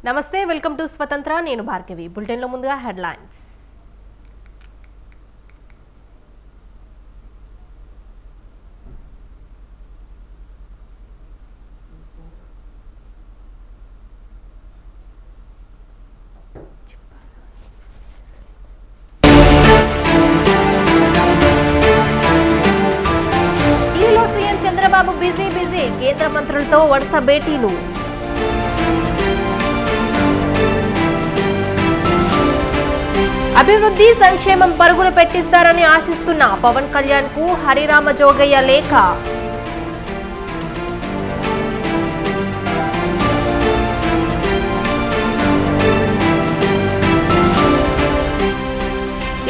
నమస్తే welcome to స్వతంత్ర నేను భార్గవి బులెటిన్ లో ముందుగా హెడ్లైన్స్ ఢిల్లీలో సీఎం చంద్రబాబు బిజీ కేంద్ర మంత్రులతో వరుస భేటీలు అభివృద్ధి సంక్షేమం పరుగులు పెట్టిస్తారని ఆశిస్తున్న పవన్ కళ్యాణ్ కు హరిరామ జోగయ్య లేఖ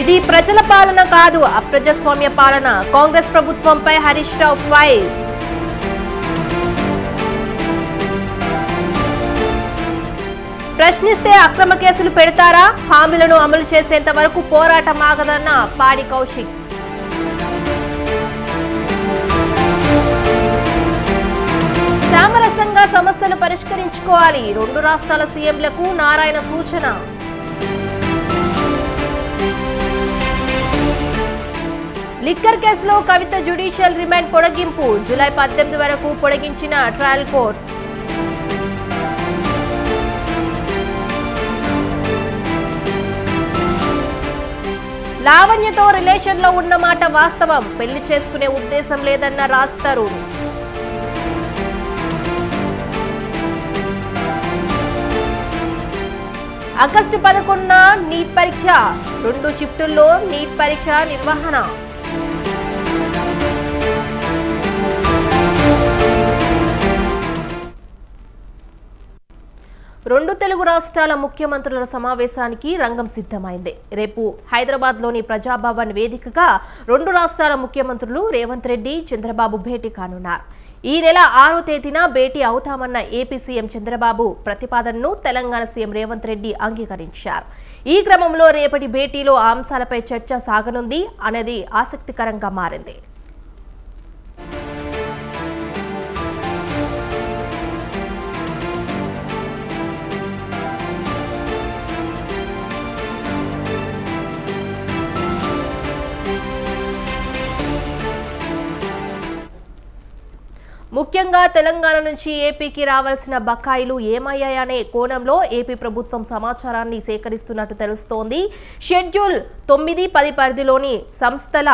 ఇది ప్రజల పాలన కాదు అప్రజాస్వామ్య పాలన కాంగ్రెస్ ప్రభుత్వంపై హరీష్ రావు ఫైర్ ప్రశ్నిస్తే అక్రమ కేసులు పెడతారా హామీలను అమలు చేసేంత వరకు పోరాటం ఆగదన్న పాడి కౌశిక్ సామరస్యంగా సమస్యలు పరిష్కరించుకోవాలి రెండు రాష్ట్రాల సీఎంలకు నారాయణ సూచన లిక్కర్ కేసులో కవిత జ్యుడిషియల్ రిమాండ్ పొడిగింపు జూలై 18 వరకు పొడిగించిన ట్రయల్ కోర్టు లావణ్యతో రిలేషన్ లో ఉన్నమాట వాస్తవం పెళ్లి చేసుకునే ఉద్దేశం లేదన్న రాజ్ తరుణ్ ఆగస్టు 11న నీట్ పరీక్ష 2 షిఫ్టుల్లో నీట్ పరీక్ష నిర్వహణ రెండు తెలుగు రాష్ట్రాల ముఖ్యమంత్రుల సమావేశానికి రంగం సిద్ధమైంది రేపు హైదరాబాద్లోని ప్రజాభవన్ వేదికగా రెండు రాష్ట్రాల ముఖ్యమంత్రులు రేవంత్ రెడ్డి చంద్రబాబు భేటీ కానున్నారు ఈ నెల 6వ తేదీన భేటీ అవుతామన్న ఏపీ సీఎం చంద్రబాబు ప్రతిపాదనను తెలంగాణ సీఎం రేవంత్ రెడ్డి అంగీకరించారు ఈ క్రమంలో రేపటి భేటీలో ఆ అంశాలపై చర్చ సాగనుంది అనేది ఆసక్తికరంగా మారింది ముఖ్యంగా తెలంగాణ నుంచి ఏపీకి రావాల్సిన బకాయిలు ఏమయ్యాయనే కోణంలో ఏపీ ప్రభుత్వం సమాచారాన్ని సేకరిస్తున్నట్టు తెలుస్తోంది షెడ్యూల్ 9-10 పరిధిలోని సంస్థల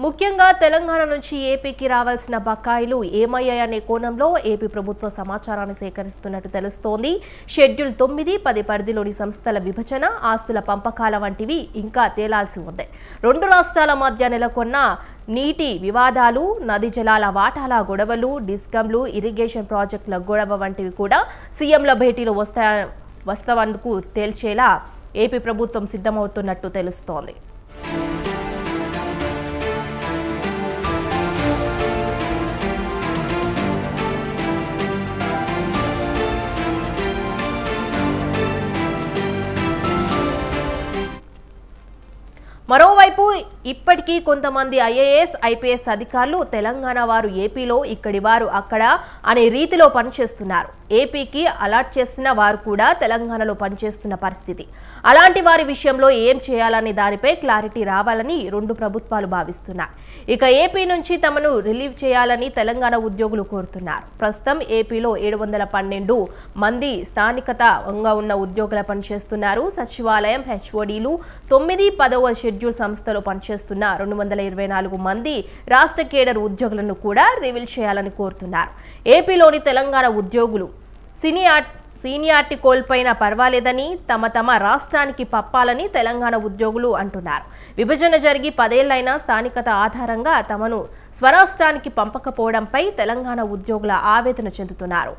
ముఖ్యంగా తెలంగాణ నుంచి ఏపీకి రావాల్సిన బకాయిలు ఏమయ్యాయనే కోణంలో ఏపీ ప్రభుత్వ సమాచారాన్ని సేకరిస్తున్నట్టు తెలుస్తోంది షెడ్యూల్ 9-10 పరిధిలోని సంస్థల విభజన ఆస్తుల పంపకాల వంటివి ఇంకా తేలాల్సి ఉంది రెండు రాష్ట్రాల మధ్య నెలకొన్న నీటి వివాదాలు నదీ జలాల వాటాల గొడవలు డిస్కంలు ఇరిగేషన్ ప్రాజెక్టుల గొడవ వంటివి కూడా సీఎంల భేటీలో వస్తావందుకు తేల్చేలా ఏపీ ప్రభుత్వం సిద్ధమవుతున్నట్టు తెలుస్తోంది మరోవైపు ఇప్పటికీ కొంతమంది ఐఏఎస్ ఐపీఎస్ అధికారులు తెలంగాణ వారు ఏపీలో ఇక్కడి వారు అక్కడ అనే రీతిలో పనిచేస్తున్నారు ఏపీకి అలాట్ చేసిన వారు కూడా తెలంగాణలో పనిచేస్తున్న పరిస్థితి. అలాంటి వారి విషయంలో ఏం చేయాలనే దానిపై క్లారిటీ రావాలని రెండు ప్రభుత్వాలు భావిస్తున్నాయి. ఇక ఏపీ నుంచి తమను రిలీవ్ చేయాలని తెలంగాణ ఉద్యోగులు కోరుతున్నారు. ప్రస్తుతం ఏపీలో 712 మంది స్థానికతంగా ఉన్న ఉద్యోగులు పనిచేస్తున్నారు. సచివాలయం హెచ్ఓడీలు 9, 10వ షెడ్యూల్ సంస్థలో పనిచేస్తున్న 224 మంది రాష్ట్ర కేడర్ ఉద్యోగులను కూడా రివీల్ చేయాలని కోరుతున్నారు. ఏపీలోని తెలంగాణ ఉద్యోగులు సీనియారిటీ కోల్పోయినా పర్వాలేదని తమ రాష్ట్రానికి పప్పాలని తెలంగాణ ఉద్యోగులు అంటున్నారు. విభజన జరిగి 10 ఏళ్లైనా స్థానికత ఆధారంగా తమను స్వరాష్ట్రానికి పంపకపోవడంపై తెలంగాణ ఉద్యోగుల ఆవేదన చెందుతున్నారు.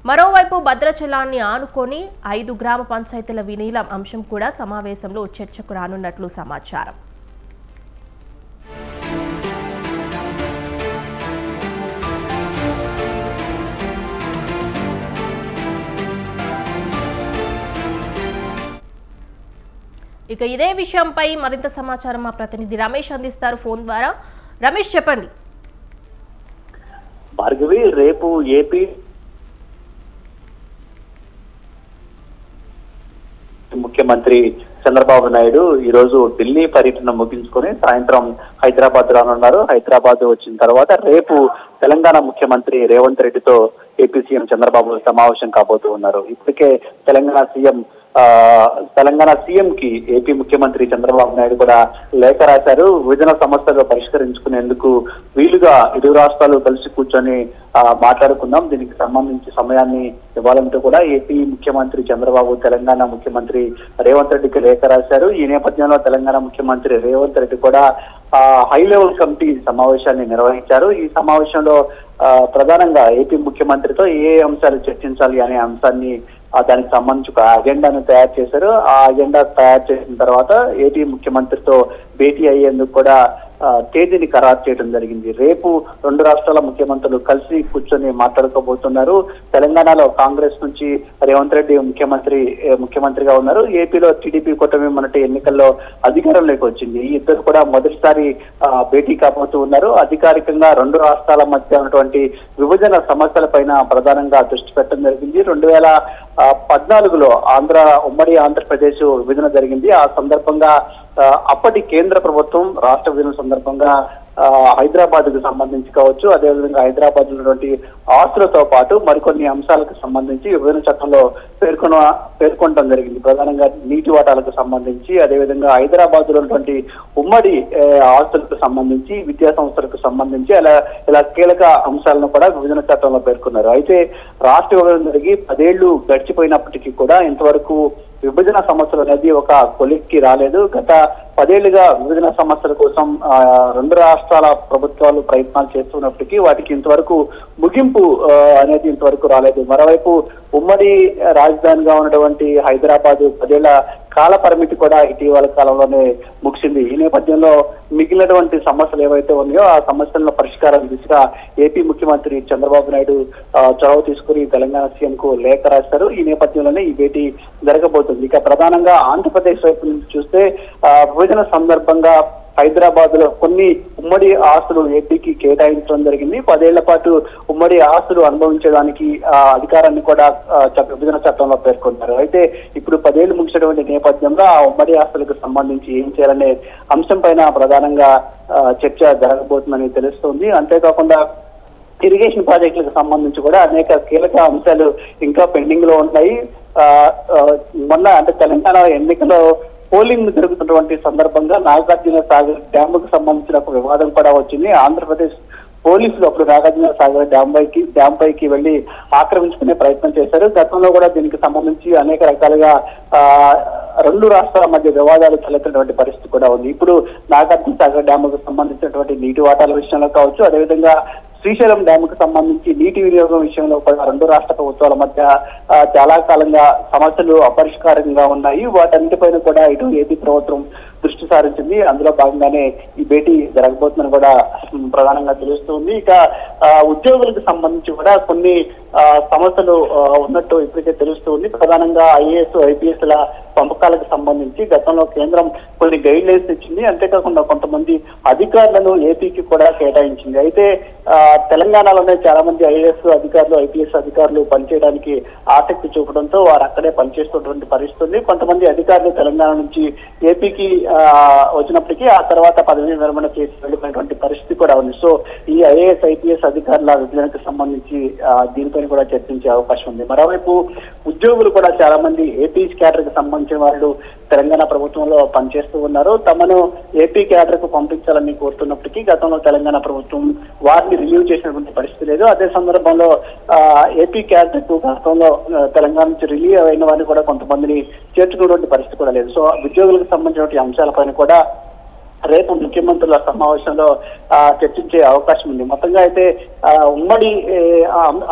మరోవైపు భద్రాచలాన్ని ఆనుకొని 5 గ్రామ పంచాయతీల విలీనం అంశం కూడా సమావేశంలో చర్చకు రానున్నట్లు సమాచారం. ఇక ఇదే విషయంపై మరింత సమాచారం మా ప్రతినిధి రమేష్ అందిస్తారు ఫోన్ ద్వారా. రమేష్, చెప్పండి. భార్గవి, రేపు ఏపీ ముఖ్యమంత్రి చంద్రబాబు నాయుడు ఈ రోజు ఢిల్లీ పర్యటన ముగించుకొని సాయంత్రం హైదరాబాద్ రానున్నారు. హైదరాబాద్ వచ్చిన తర్వాత రేపు తెలంగాణ ముఖ్యమంత్రి రేవంత్ రెడ్డితో ఏపీ సీఎం చంద్రబాబు సమావేశం కాబోతూ ఉన్నారు. ఇప్పటికే తెలంగాణ సీఎం కి ఏపీ ముఖ్యమంత్రి చంద్రబాబు నాయుడు కూడా లేఖ రాశారు. విభజన సమస్యలు పరిష్కరించుకునేందుకు వీలుగా ఇరు రాష్ట్రాలు కలిసి కూర్చొని మాట్లాడుకుందాం, దీనికి సంబంధించి సమయాన్ని ఇవ్వాలంటూ కూడా ఏపీ ముఖ్యమంత్రి చంద్రబాబు తెలంగాణ ముఖ్యమంత్రి రేవంత్ రెడ్డికి లేఖ రాశారు. ఈ నేపథ్యంలో తెలంగాణ ముఖ్యమంత్రి రేవంత్ రెడ్డి కూడా హై లెవెల్ కమిటీ సమావేశాన్ని నిర్వహించారు. ఈ సమావేశంలో ప్రధానంగా ఏపీ ముఖ్యమంత్రితో ఏ అంశాలు చర్చించాలి అనే అంశాన్ని దానికి సంబంధించి ఒక అజెండాను తయారు చేశారు. ఆ అజెండా తయారు చేసిన తర్వాత ఏపీ ముఖ్యమంత్రితో భేటీ అయ్యేందుకు కూడా తేదీని ఖరారు చేయడం జరిగింది. రేపు రెండు రాష్ట్రాల ముఖ్యమంత్రులు కలిసి కూర్చొని మాట్లాడుకోబోతున్నారు. తెలంగాణలో కాంగ్రెస్ నుంచి రేవంత్ రెడ్డి ముఖ్యమంత్రిగా ఉన్నారు. ఏపీలో టీడీపీ కూటమి మొన్నటి ఎన్నికల్లో అధికారంలోకి వచ్చింది. ఈ ఇద్దరు కూడా మొదటిసారి భేటీ కాబోతూ ఉన్నారు. అధికారికంగా రెండు రాష్ట్రాల మధ్య ఉన్నటువంటి విభజన సమస్యలపైన ప్రధానంగా దృష్టి పెట్టడం జరిగింది. 2014లో ఉమ్మడి ఆంధ్రప్రదేశ్ విభజన జరిగింది. ఆ సందర్భంగా అప్పటి కేంద్ర ప్రభుత్వం రాష్ట్ర విభజన సందర్భంగా హైదరాబాద్ కు సంబంధించి కావచ్చు, అదేవిధంగా హైదరాబాద్ ఉన్నటువంటి ఆస్తులతో పాటు మరికొన్ని అంశాలకు సంబంధించి విభజన చట్టంలో పేర్కొనడం జరిగింది. ప్రధానంగా నీటి వాటాలకు సంబంధించి, అదేవిధంగా హైదరాబాద్ లో ఉన్నటువంటి ఉమ్మడి ఆస్తులకు సంబంధించి, విద్యా సంస్థలకు సంబంధించి ఇలా కీలక అంశాలను కూడా విభజన చట్టంలో పేర్కొన్నారు. అయితే రాష్ట్ర విభజన జరిగి 10 ఏళ్లు గడిచిపోయినప్పటికీ కూడా ఇంతవరకు విభజన సమస్యలు అనేది ఒక కొలిక్కి రాలేదు. గత 10 ఏళ్లుగా విభజన సమస్యల కోసం రెండు రాష్ట్రాల ప్రభుత్వాలు ప్రయత్నాలు చేస్తున్నప్పటికీ వాటికి ఇంతవరకు ముగింపు అనేది ఇంతవరకు రాలేదు. మరోవైపు ఉమ్మడి రాజధానిగా ఉన్నటువంటి హైదరాబాద్ 10 ఏళ్ల కాల పరిమితి కూడా ఇటీవల కాలంలోనే ముగిసింది. ఈ నేపథ్యంలో మిగిలినటువంటి సమస్యలు ఏవైతే ఉన్నాయో ఆ సమస్యల పరిష్కారం దిశగా ఏపీ ముఖ్యమంత్రి చంద్రబాబు నాయుడు చొరవ తీసుకుని తెలంగాణ సీఎం కు లేఖ రాశారు. ఈ నేపథ్యంలోనే ఈ భేటీ జరగబోతుంది. ఇక ప్రధానంగా ఆంధ్రప్రదేశ్ వైపు నుంచి చూస్తే విభజన సందర్భంగా హైదరాబాద్ లో కొన్ని ఉమ్మడి ఆస్తులు ఏపీకి కేటాయించడం జరిగింది. 10 ఏళ్ల పాటు ఉమ్మడి ఆస్తులు అనుభవించడానికి అధికారాన్ని కూడా విభజన చట్టంలో పేర్కొన్నారు. అయితే ఇప్పుడు 10 ఏళ్లు ముగిసినటువంటి నేపథ్యంలో ఆ ఉమ్మడి ఆస్తులకు సంబంధించి ఏం చేయాలనే అంశం పైన ప్రధానంగా చర్చ జరగబోతుందని తెలుస్తోంది. అంతేకాకుండా ఇరిగేషన్ ప్రాజెక్టులకు సంబంధించి కూడా అనేక కీలక అంశాలు ఇంకా పెండింగ్ లో ఉన్నాయి. మొన్న అంటే తెలంగాణ ఎన్నికలో పోలింగ్ జరుగుతున్నటువంటి సందర్భంగా నాగార్జున సాగర్ డ్యాముకు సంబంధించిన ఒక వివాదం కూడా వచ్చింది. ఆంధ్రప్రదేశ్ పోలీసులు అప్పుడు నాగార్జున సాగర్ డ్యామ్ పైకి వెళ్లి ఆక్రమించుకునే ప్రయత్నం చేశారు. గతంలో కూడా దీనికి సంబంధించి అనేక రకాలుగా రెండు రాష్ట్రాల మధ్య వివాదాలు తలెత్తినటువంటి పరిస్థితి కూడా ఉంది. ఇప్పుడు నాగార్జున సాగర్ డ్యాముకు సంబంధించినటువంటి నీటి వాటాల విషయంలో కావచ్చు, అదేవిధంగా శ్రీశైలం డ్యాముకు సంబంధించి నీటి వినియోగం విషయంలో కూడా రెండు రాష్ట్ర ప్రభుత్వాల మధ్య చాలా కాలంగా సమస్యలు అపరిష్కారంగా ఉన్నాయి. వాటన్నిటిపైన కూడా ఇటు ఏపీ ప్రభుత్వం దృష్టి దృష్టి సారించింది. అందులో భాగంగానే ఈ భేటీ జరగబోతుందని కూడా ప్రధానంగా తెలుస్తుంది. ఇక ఉద్యోగులకు సంబంధించి కూడా కొన్ని సమస్యలు ఉన్నట్టు ఇప్పటికే తెలుస్తుంది. ప్రధానంగా ఐఏఎస్ ఐపీఎస్ ల పంపకాలకు సంబంధించి గతంలో కేంద్రం కొన్ని గైడ్ లైన్స్ ఇచ్చింది. అంతేకాకుండా కొంతమంది అధికారులను ఏపీకి కూడా కేటాయించింది. అయితే తెలంగాణలోనే చాలా మంది ఐఏఎస్ అధికారులు ఐపీఎస్ అధికారులు పనిచేయడానికి ఆసక్తి చూపడంతో వారు అక్కడే పనిచేస్తున్నటువంటి పరిస్థితి. కొంతమంది అధికారులు తెలంగాణ నుంచి ఏపీకి వచ్చినప్పటికీ ఆ తర్వాత పదవి విరమణ చేసి వెళ్ళిపోయినటువంటి పరిస్థితి కూడా ఉంది. సో ఈ ఐఏఎస్ ఐపీఎస్ అధికారుల విభజనకు సంబంధించి దీనిపై కూడా చర్చించే అవకాశం ఉంది. మరోవైపు ఉద్యోగులు కూడా చాలా మంది ఏపీ క్యాడర్ కి సంబంధించిన వాళ్ళు తెలంగాణ ప్రభుత్వంలో పనిచేస్తూ ఉన్నారు. తమను ఏపీ క్యాడర్ కు పంపించాలని కోరుతున్నప్పటికీ గతంలో తెలంగాణ ప్రభుత్వం వారిని రిలీవ్ చేసినటువంటి పరిస్థితి లేదు. అదే సందర్భంలో ఏపీ క్యాడర్ కు గతంలో తెలంగాణ నుంచి రిలీవ్ అయిన వారిని కూడా కొంతమందిని చేర్చుకున్నటువంటి పరిస్థితి కూడా లేదు. సో ఉద్యోగులకు సంబంధించినటువంటి అంశాలపైన కూడా రేపు ముఖ్యమంత్రుల సమావేశంలో చర్చించే అవకాశం ఉంది. మొత్తంగా అయితే ఉమ్మడి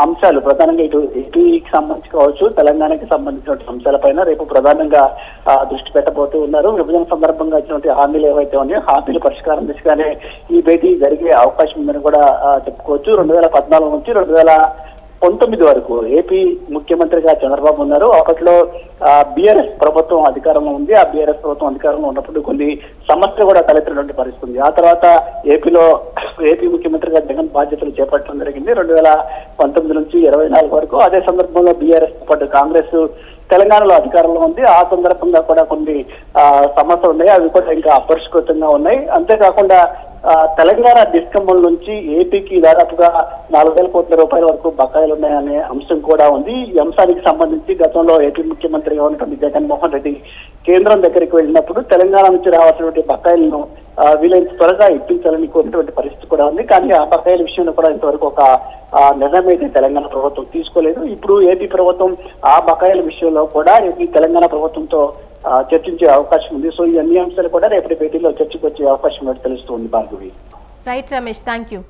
అంశాలు ప్రధానంగా ఇటు ఏపీకి సంబంధించి కావచ్చు తెలంగాణకి సంబంధించిన అంశాలపైన రేపు ప్రధానంగా దృష్టి పెట్టబోతూ ఉన్నారు. విభజన సందర్భంగా ఇచ్చినటువంటి హామీలు ఏవైతే ఉన్నాయో హామీల పరిష్కారం దిశగానే ఈ భేటీ జరిగే అవకాశం ఉందని కూడా చెప్పుకోవచ్చు. 2014 నుంచి 2019 వరకు ఏపీ ముఖ్యమంత్రిగా చంద్రబాబు ఉన్నారు. అప్పట్లో బీఆర్ఎస్ ప్రభుత్వం అధికారంలో ఉంది. ఆ బీఆర్ఎస్ ప్రభుత్వం అధికారంలో ఉన్నప్పుడు కొన్ని సమస్యలు కూడా తలెత్తినటువంటి పరిస్థితి ఉంది. ఆ తర్వాత ఏపీ ముఖ్యమంత్రిగా జగన్ బాధ్యతలు చేపట్టడం జరిగింది 2019 నుంచి 2024 వరకు. అదే సందర్భంలో బీఆర్ఎస్ పాటు కాంగ్రెస్ తెలంగాణలో అధికారంలో ఉంది. ఆ సందర్భంగా కూడా కొన్ని సమస్యలు ఉన్నాయి. అవి కూడా ఇంకా అపరిష్కృతంగా ఉన్నాయి. అంతేకాకుండా తెలంగాణ డిస్కమ్ల నుంచి ఏపీకి దాదాపుగా 4,000 కోట్ల రూపాయల వరకు బకాయిలు ఉన్నాయనే అంశం కూడా ఉంది. ఈ అంశానికి సంబంధించి గతంలో ఏపీ ముఖ్యమంత్రిగా ఉన్నటువంటి జగన్మోహన్ రెడ్డి కేంద్రం దగ్గరికి వెళ్ళినప్పుడు తెలంగాణ నుంచి రావాల్సినటువంటి బకాయిలను వీలైనంత త్వరగా ఇప్పించాలని కోరినటువంటి పరిస్థితి కూడా ఉంది. కానీ ఆ బకాయిల విషయంలో కూడా ఇంతవరకు ఒక నిర్ణయం అయితే తెలంగాణ ప్రభుత్వం తీసుకోలేదు. ఇప్పుడు ఏపీ ప్రభుత్వం ఆ బకాయిల విషయంలో కూడా ఏపీ తెలంగాణ ప్రభుత్వంతో చర్చించే అవకాశం ఉంది. సో ఈ అన్ని అంశాలు కూడా రేపటి భేటీలో చర్చకు వచ్చే అవకాశం ఉన్నట్టు తెలుస్తుంది. Bhargavi. Right Ramesh, thank you.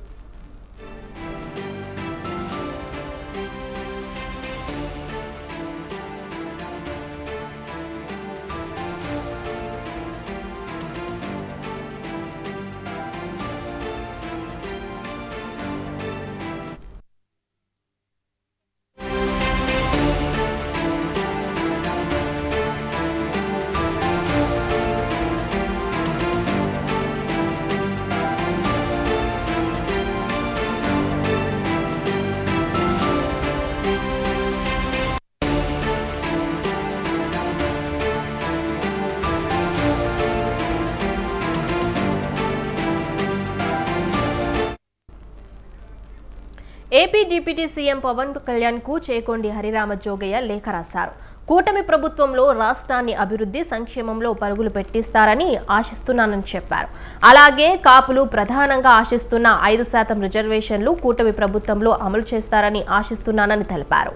AP deputy CM Pawan Kalyan కు చేకొండి హరిరామ జోగయ్య లేఖ రాశారు. కూటమి ప్రభుత్వంలో రాష్ట్రాన్ని అభివృద్ధి సంక్షేమంలో పరుగులు పెట్టిస్తారని ఆశిస్తున్నానని చెప్పారు. అలాగే కాపులు ప్రధానంగా ఆశిస్తున్న 5% రిజర్వేషన్లు కూటమి ప్రభుత్వంలో అమలు చేస్తారని ఆశిస్తున్నానని తెలిపారు.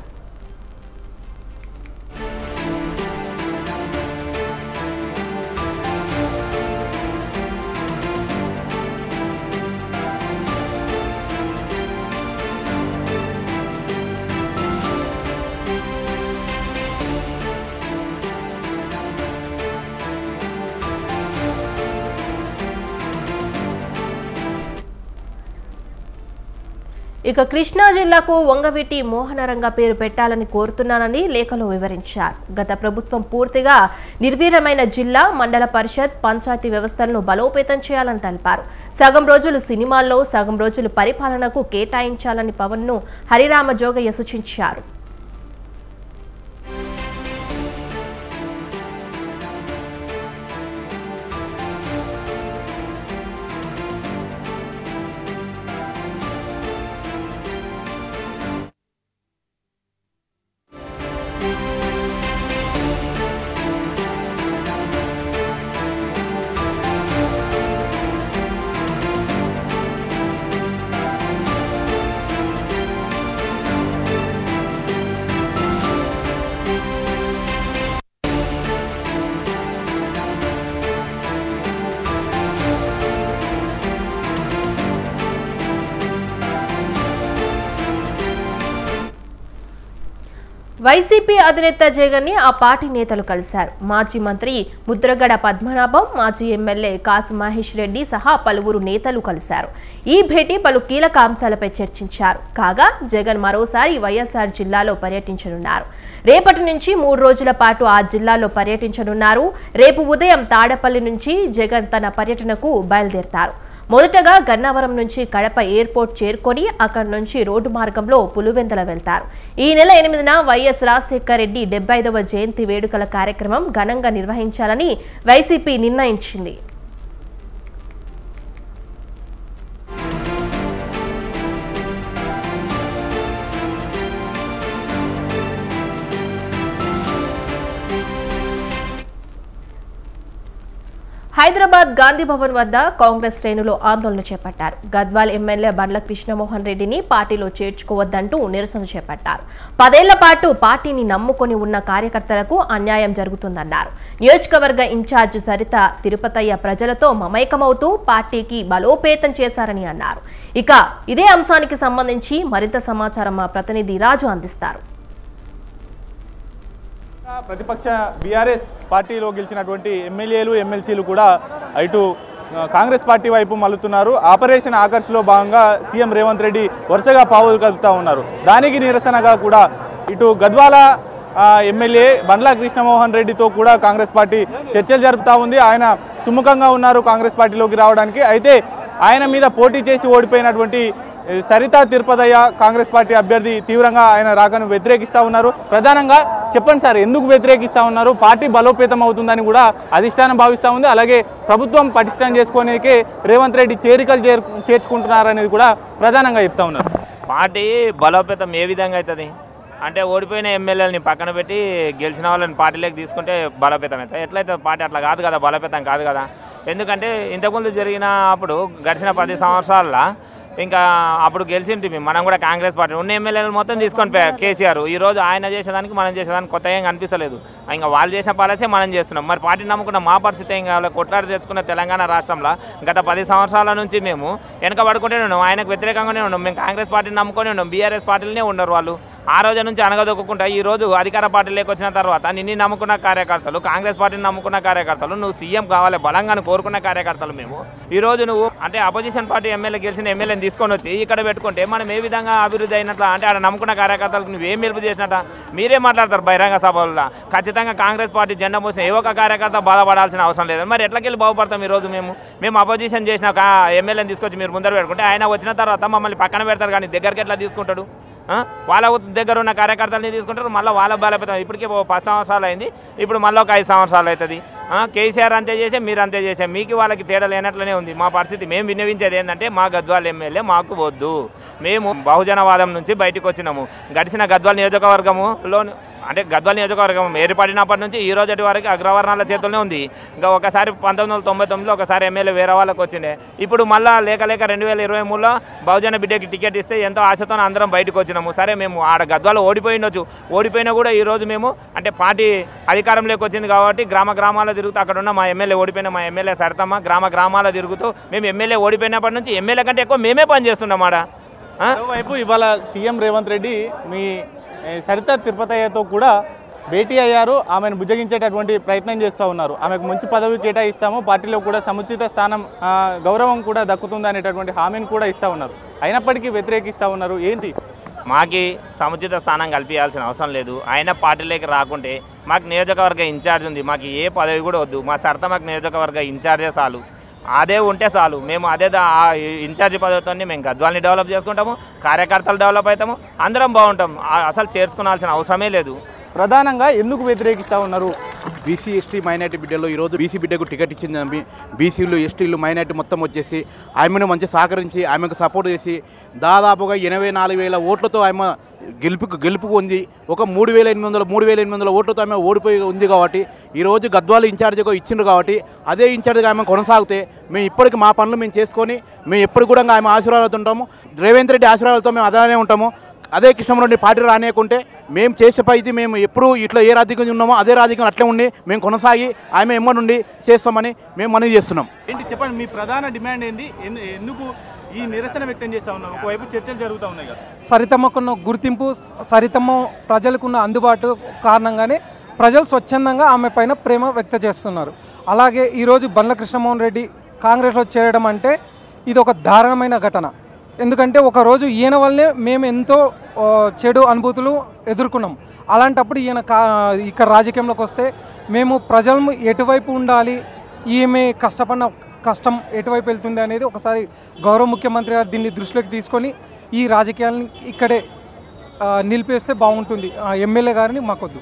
ఇక కృష్ణా జిల్లాకు వంగవీటి మోహనరంగ పేరు పెట్టాలని కోరుతున్నానని లేఖలో వివరించారు. గత ప్రభుత్వం పూర్తిగా నిర్వీర్యమైన జిల్లా, మండల పరిషత్, పంచాయతీ వ్యవస్థలను బలోపేతం చేయాలని తెలిపారు. సగం రోజులు సినిమాల్లో, సగం రోజులు పరిపాలనకు కేటాయించాలని పవన్ను హరిరామ జోగయ్య సూచించారు. వైసీపీ అధినేత జగన్ ని ఆ పార్టీ నేతలు కలిశారు. మాజీ మంత్రి ముద్రగడ పద్మనాభం, మాజీ ఎమ్మెల్యే కాసు మహేష్ రెడ్డి సహా పలువురు నేతలు కలిశారు. ఈ భేటీ పలు కీలక అంశాలపై చర్చించారు. కాగా జగన్ మరోసారి వైఎస్ఆర్ జిల్లాలో పర్యటించనున్నారు. రేపటి నుంచి 3 రోజుల పాటు ఆ జిల్లాలో పర్యటించనున్నారు. రేపు ఉదయం తాడపల్లి నుంచి జగన్ తన పర్యటనకు బయలుదేరతారు. మొదటగా గన్నవరం నుంచి కడప ఎయిర్పోర్ట్ చేరుకొని అక్కడి నుంచి రోడ్డు మార్గంలో పులివెందుల వెళ్తారు. ఈ నెల 8న వైఎస్ రాజశేఖర్ రెడ్డి 75వ జయంతి వేడుకల కార్యక్రమం ఘనంగా నిర్వహించాలని వైసీపీ నిర్ణయించింది. హైదరాబాద్ గాంధీ భవన్ వద్ద కాంగ్రెస్ శ్రేణులు ఆందోళన చేపట్టారు. గద్వాల్ ఎమ్మెల్యే బండ్ల కృష్ణమోహన్ రెడ్డిని పార్టీలో చేర్చుకోవద్దంటూ నిరసన చేపట్టారు. 10 ఏళ్ల పాటు పార్టీని నమ్ముకొని ఉన్న కార్యకర్తలకు అన్యాయం జరుగుతుందన్నారు. నియోజకవర్గ ఇన్ఛార్జ్ సరిత తిరుపతయ్య ప్రజలతో మమైకమవుతూ పార్టీకి బలోపేతం చేశారని అన్నారు. ఇక ఇదే అంశానికి సంబంధించి మరింత సమాచారం మా ప్రతినిధి రాజు అందిస్తారు. ప్రతిపక్ష బీఆర్ఎస్ పార్టీలో గెలిచినటువంటి ఎమ్మెల్యేలు ఎమ్మెల్సీలు కూడా ఇటు కాంగ్రెస్ పార్టీ వైపు మల్లుతున్నారు. ఆపరేషన్ ఆకర్ష్లో భాగంగా సీఎం రేవంత్ రెడ్డి వరుసగా పావులు కదుపుతూ ఉన్నారు. దానికి నిరసనగా కూడా ఇటు గద్వాల ఎమ్మెల్యే బండ్ల కృష్ణమోహన్ రెడ్డితో కూడా కాంగ్రెస్ పార్టీ చర్చలు జరుపుతూ ఉంది. ఆయన సుముఖంగా ఉన్నారు కాంగ్రెస్ పార్టీలోకి రావడానికి. అయితే ఆయన మీద పోటీ చేసి ఓడిపోయినటువంటి సరిత తిరుపతయ్య కాంగ్రెస్ పార్టీ అభ్యర్థి తీవ్రంగా ఆయన రాకను వ్యతిరేకిస్తూ ఉన్నారు. ప్రధానంగా చెప్పండి సార్, ఎందుకు వ్యతిరేకిస్తూ ఉన్నారు? పార్టీ బలోపేతం అవుతుందని కూడా అధిష్టానం భావిస్తూ ఉంది. అలాగే ప్రభుత్వం పటిష్టం చేసుకోనికే రేవంత్ రెడ్డి చేర్చుకుంటున్నారనేది కూడా ప్రధానంగా చెప్తా ఉన్నారు. పార్టీ బలోపేతం ఏ విధంగా అవుతుంది అంటే ఓడిపోయిన ఎమ్మెల్యేలని పక్కన పెట్టి గెలిచిన వాళ్ళని పార్టీలోకి తీసుకుంటే బలోపేతం అవుతుంది. ఎట్లయితే పార్టీ అట్లా కాదు కదా, బలోపేతం కాదు కదా. ఎందుకంటే ఇంతకుముందు జరిగిన అప్పుడు గడిచిన 10 సంవత్సరాల్లో ఇంకా అప్పుడు గెలిచింటి మనం కూడా కాంగ్రెస్ పార్టీ ఉన్న ఎమ్మెల్యేలు మొత్తం తీసుకొని కేసీఆర్. ఈరోజు ఆయన చేసేదానికి మనం చేసేదానికి కొత్త ఏం కనిపిస్తలేదు. ఇంకా వాళ్ళు చేసిన పాలసీ మనం చేస్తున్నాం. మరి పార్టీ నమ్ముకున్న మా పరిస్థితి ఏం కావాలి? కొట్లాడి తెచ్చుకున్న తెలంగాణ రాష్ట్రంలో గత 10 సంవత్సరాల నుంచి మేము వెనకబడుకుంటూనే ఉన్నాం. ఆయనకు వ్యతిరేకంగానే ఉన్నాం. మేము కాంగ్రెస్ పార్టీని నమ్ముకొని ఉన్నాం. బీఆర్ఎస్ పార్టీలనే ఉన్నారు వాళ్ళు. ఆ రోజు నుంచి అనగదొక్కుంటా ఈ రోజు అధికార పార్టీలోకి వచ్చిన తర్వాత నిన్ను నమ్ముకున్న కార్యకర్తలు, కాంగ్రెస్ పార్టీని నమ్ముకున్న కార్యకర్తలు, నువ్వు సీఎం కావాలి బలంగా కోరుకున్న కార్యకర్తలు మేము ఈరోజు నువ్వు అంటే అపోజిషన్ పార్టీ ఎమ్మెల్యే గెలిచిన ఎమ్మెల్యేని తీసుకొని వచ్చి ఇక్కడ పెట్టుకుంటే మనం ఏ విధంగా అభివృద్ధి అయినట్లా? అంటే ఆడ నమ్ముకున్న కార్యకర్తలకు నువ్వేం మెలుపు చేసినట్ట? మీరే మాట్లాడతారు బహిరంగ సభల్లో. ఖచ్చితంగా కాంగ్రెస్ పార్టీ జెండా మోసిన ఏ ఒక్క కార్యకర్త బాధపడాల్సిన అవసరం లేదు. మరి ఎట్లకెళ్ళి బాగుపడతాం? ఈరోజు మేము అపోజిషన్ చేసిన ఎమ్మెల్యేని తీసుకొచ్చి మీరు ముందర పెట్టుకుంటే ఆయన వచ్చిన తర్వాత మమ్మల్ని పక్కన పెడతారు, కానీ దగ్గరికి ఎట్లా తీసుకుంటాడు? వాళ్ళ దగ్గర ఉన్న కార్యకర్తలని తీసుకుంటారు, మళ్ళీ వాళ్ళ బలపడతారు. ఇప్పటికే 10 సంవత్సరాలు అయింది, ఇప్పుడు మళ్ళీ ఒక 5 సంవత్సరాలు అవుతుంది. కేసీఆర్ అంతే చేసే, మీరు అంతే చేసే, మీకు వాళ్ళకి తేడా లేనట్లనే ఉంది మా పరిస్థితి. మేము విన్నవించేది ఏంటంటే మా గద్వాల్ ఎమ్మెల్యే మాకు వద్దు. మేము బహుజనవాదం నుంచి బయటకు వచ్చినాము. గడిచిన గద్వాల్ నియోజకవర్గములో అంటే గద్వాల్ నియోజకవర్గం ఏర్పడినప్పటి నుంచి ఈ రోజు వరకు అగ్రవర్ణాల చేతుల్లోనే ఉంది. ఇంకా ఒకసారి 1999లో ఒకసారి ఎమ్మెల్యే వేరే వాళ్ళకి వచ్చిండే. ఇప్పుడు మళ్ళీ లేక 2023లో బహుజన బిడ్డకి టికెట్ ఇస్తే ఎంతో ఆశతో అందరం బయటకు వచ్చినాము. సరే మేము ఆడ గద్వాల ఓడిపోయినొచ్చు, ఓడిపోయినా కూడా ఈరోజు మేము అంటే పార్టీ అధికారంలోకి వచ్చింది కాబట్టి గ్రామాల్లో తిరుగుతూ అక్కడ ఉన్న మా ఎమ్మెల్యే ఓడిపోయిన మా ఎమ్మెల్యే సరితమ్మ గ్రామాల్లో తిరుగుతూ మేము ఎమ్మెల్యే ఓడిపోయినప్పటి నుంచి ఎమ్మెల్యే కంటే ఎక్కువ మేమే పనిచేస్తున్నాం ఆడ. మరోవైపు ఇవాళ సీఎం రేవంత్ రెడ్డి మీ సరిత తిరుపతయ్యతో కూడా భేటీ అయ్యారు. ఆమెను బుజ్జగించేటటువంటి ప్రయత్నం చేస్తూ ఉన్నారు. ఆమెకు మంచి పదవి కేటాయిస్తాము, పార్టీలో కూడా సముచిత స్థానం గౌరవం కూడా దక్కుతుంది అనేటటువంటి హామీని కూడా ఇస్తూ ఉన్నారు. అయినప్పటికీ వ్యతిరేకిస్తూ ఉన్నారు. ఏంటి? మాకి సముచిత స్థానం కల్పించాల్సిన అవసరం లేదు. ఆయన పార్టీలోకి రాకుంటే మాకు నియోజకవర్గ ఇన్ఛార్జ్ ఉంది, మాకు ఏ పదవి కూడా వద్దు. మా సరిత మాకు నియోజకవర్గ ఇన్ఛార్జే చాలు, అదే ఉంటే చాలు. మేము అదే ఇన్ఛార్జి పదవితో మేము గద్వాల్ని డెవలప్ చేసుకుంటాము, కార్యకర్తలు డెవలప్ అవుతాము, అందరం బాగుంటాం. అసలు చేర్చుకోవాల్సిన అవసరమే లేదు. ప్రధానంగా ఎందుకు వ్యతిరేకిస్తూ ఉన్నారు? బీసీ ఎస్టీ మైనార్టీ బిడ్డలో ఈరోజు బీసీ బిడ్డకు టికెట్ ఇచ్చింది. బీసీలు ఎస్టీలు మైనార్టీ మొత్తం వచ్చేసి ఆమెను మంచి సహకరించి ఆమెకు సపోర్ట్ చేసి దాదాపుగా 84,000 ఓట్లతో ఆమె గెలుపుకు ఉంది. ఒక 3,800 ఓట్లతో ఆమె ఓడిపోయి ఉంది. కాబట్టి ఈరోజు గద్వాల ఇన్ఛార్జిగా ఇచ్చిండ్రు కాబట్టి అదే ఇన్ఛార్జిగా ఆమె కొనసాగితే మేము ఇప్పటికి మా పనులు మేము చేసుకొని మేము ఎప్పుడు కూడా ఆమె ఆశీర్వాదాలతో ఉంటాము. రేవంత్ రెడ్డి ఆశీర్వాదాలతో మేము అదే ఉంటాము. అదే కృష్ణమరెడ్డి పార్టీ రానియకుంటే మేము చేసే పైది మేము ఎప్పుడు ఇట్లా ఏ రాజకీయం ఉన్నామో అదే రాజకీయం అట్లే ఉండి మేము కొనసాగి ఆమె ఎమ్మ నుండి చేస్తామని మేము మనవి చేస్తున్నాం. ఏంటి చెప్పండి, మీ ప్రధాన డిమాండ్ ఏంది? ఎందుకు ఈ నిరసన వ్యక్తం చేస్తూ ఉన్నారు. ఒకవైపు చర్చలు జరుగుతూ ఉన్నాయి కదా. సరితమ్మకున్న గుర్తింపు, సరితమ్మ ప్రజలకున్న అందుబాటు కారణంగానే ప్రజలు స్వచ్ఛందంగా ఆమె పైన ప్రేమ వ్యక్తం చేస్తున్నారు. అలాగే ఈరోజు బండ్ల కృష్ణమోహన్ రెడ్డి కాంగ్రెస్లో చేరడం అంటే ఇది ఒక దారుణమైన ఘటన. ఎందుకంటే ఒకరోజు ఈయన వల్లే మేము ఎంతో చెడు అనుభూతులు ఎదుర్కొన్నాం. అలాంటప్పుడు ఈయన ఇక్కడ రాజకీయంలోకి వస్తే మేము ప్రజలు ఎటువైపు ఉండాలి, ఈమె కష్టపడిన కష్టం ఎటువైపు వెళ్తుంది అనేది ఒకసారి గౌరవ ముఖ్యమంత్రి గారు దీన్ని దృష్టిలోకి తీసుకొని ఈ రాజకీయాలను ఇక్కడే నిలిపేస్తే బాగుంటుంది. ఎమ్మెల్యే గారిని మాకొద్దు.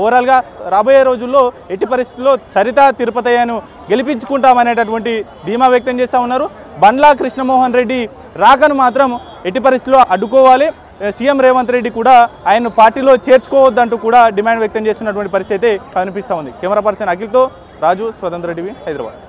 ఓవరాల్గా రాబోయే రోజుల్లో ఎట్టి పరిస్థితుల్లో సరిత తిరుపతయ్యను గెలిపించుకుంటామనేటటువంటి ధీమా వ్యక్తం చేస్తూ ఉన్నారు. బండ్ల కృష్ణమోహన్ రెడ్డి రాకను మాత్రం ఎట్టి పరిస్థితుల్లో అడ్డుకోవాలి. సీఎం రేవంత్ రెడ్డి కూడా ఆయన్ను పార్టీలో చేర్చుకోవద్దంటూ కూడా డిమాండ్ వ్యక్తం చేస్తున్నటువంటి పరిస్థితి కనిపిస్తూ ఉంది. కెమెరా పర్సన్ అఖిల్తో రాజు, స్వతంత్ర టీవీ, హైదరాబాద్.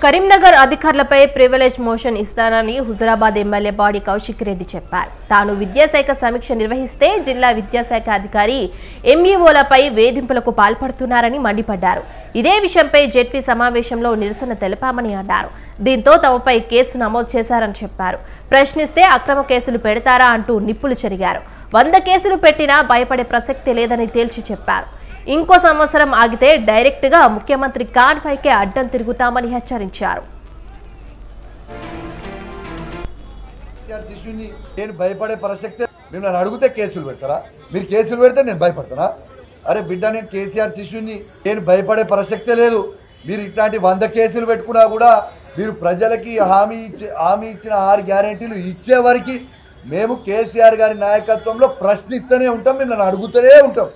కరీంనగర్ అధికారులపై ప్రివిలేజ్ మోషన్ ఇస్తానని హుజరాబాద్ ఎమ్మెల్యే బాడి కౌశిక్ రెడ్డి చెప్పారు. తాను విద్యాశాఖ సమీక్ష నిర్వహిస్తే జిల్లా విద్యాశాఖ అధికారి ఎంఈఓలపై వేధింపులకు పాల్పడుతున్నారని మండిపడ్డారు. ఇదే విషయంపై జెడ్పీ సమావేశంలో నిరసన తెలిపామని అన్నారు. దీంతో తమపై కేసు నమోదు చేశారని చెప్పారు. ప్రశ్నిస్తే అక్రమ కేసులు పెడతారా అంటూ నిప్పులు చెరిగారు. 100 కేసులు పెట్టినా భయపడే ప్రసక్తి లేదని తేల్చి చెప్పారు. ఇంకో సంవత్సరం ఆగితే డైరెక్ట్ గా ముఖ్యమంత్రి కాన్వాయ్కే అడ్డం తిరుగుతామని హెచ్చరించారు. నేను భయపడే ప్రసక్తే, మిమ్మల్ని అడిగితే కేసులు పెడతారా? మీరు కేసులు పెడితే నేను భయపడతానా? అరే బిడ్డ, నేను కేసీఆర్ శిష్యుని, నేను భయపడే ప్రసక్తే లేదు. మీరు ఇట్లాంటి 100 కేసులు పెట్టుకున్నా కూడా మీరు ప్రజలకి హామీ ఇచ్చిన 6 గ్యారెంటీలు ఇచ్చే వరకు మేము కేసీఆర్ గారి నాయకత్వంలో ప్రశ్నిస్తూనే ఉంటాం, మిమ్మల్ని అడుగుతూనే ఉంటాం.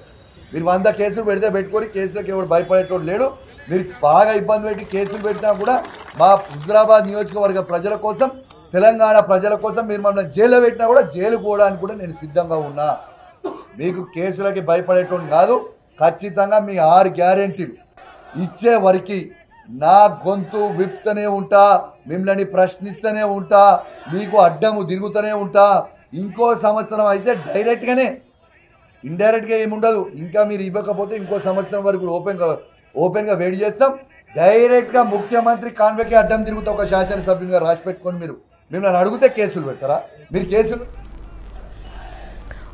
మీరు 100 కేసులు పెడితే పెట్టుకొని కేసులకు ఎవరు భయపడేటోడు లేడు. మీరు బాగా ఇబ్బంది పెట్టి కేసులు పెట్టినా కూడా మా హుజరాబాద్ నియోజకవర్గ ప్రజల కోసం, తెలంగాణ ప్రజల కోసం మీరు మమ్మల్ని జైల్లో పెట్టినా కూడా జైలు పోవడానికి కూడా నేను సిద్ధంగా ఉన్నా. మీకు కేసులకి భయపడేటోడు కాదు. ఖచ్చితంగా మీ 6 గ్యారెంటీలు ఇచ్చే వరకు నా గొంతు విప్తూనే ఉంటా, మిమ్మల్ని ప్రశ్నిస్తూనే ఉంటా, మీకు అడ్డము తిరుగుతూనే ఉంటా. ఇంకో సంవత్సరం అయితే డైరెక్ట్గానే, ఇండైరెక్ట్గా ఏముండదు. ఇంకా మీరు ఇవ్వకపోతే ఇంకో సంవత్సరం వరకు ఓపెన్గా వెయిట్ చేస్తాం. డైరెక్ట్గా ముఖ్యమంత్రి కాన్వేకి అడ్డం తిరుగుతా ఒక శాసనసభ్యునిగా రాసి పెట్టుకొని మీరు మిమ్మల్ని అడిగితే కేసులు పెడతారా? మీరు కేసులు.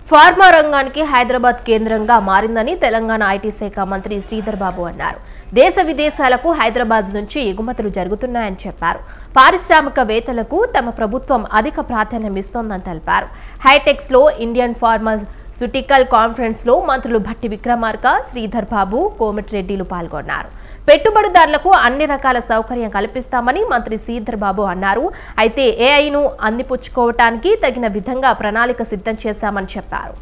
ఫార్మా రంగానికి హైదరాబాద్ కేంద్రంగా మారిందని తెలంగాణ ఐటీ శాఖ మంత్రి శ్రీధర్ బాబు అన్నారు. దేశ విదేశాలకు హైదరాబాద్ నుంచి ఎగుమతులు జరుగుతున్నాయని చెప్పారు. పారిశ్రామికవేత్తలకు తమ ప్రభుత్వం అధిక ప్రాధాన్యం ఇస్తోందని తెలిపారు. హైటెక్స్ లో ఇండియన్ ఫార్మాస్యూటికల్ కాన్ఫరెన్స్ లో మంత్రులు భట్టి విక్రమార్క, శ్రీధర్ బాబు, కోమటిరెడ్డిలు పాల్గొన్నారు. పెట్టుబడిదారులకు అన్ని రకాల సౌకర్యం కల్పిస్తామని మంత్రి శ్రీధర్ బాబు అన్నారు. అయితే ఏఐను అందిపుచ్చుకోవటానికి తగిన విధంగా ప్రణాళిక సిద్ధం చేశామని చెప్పారు.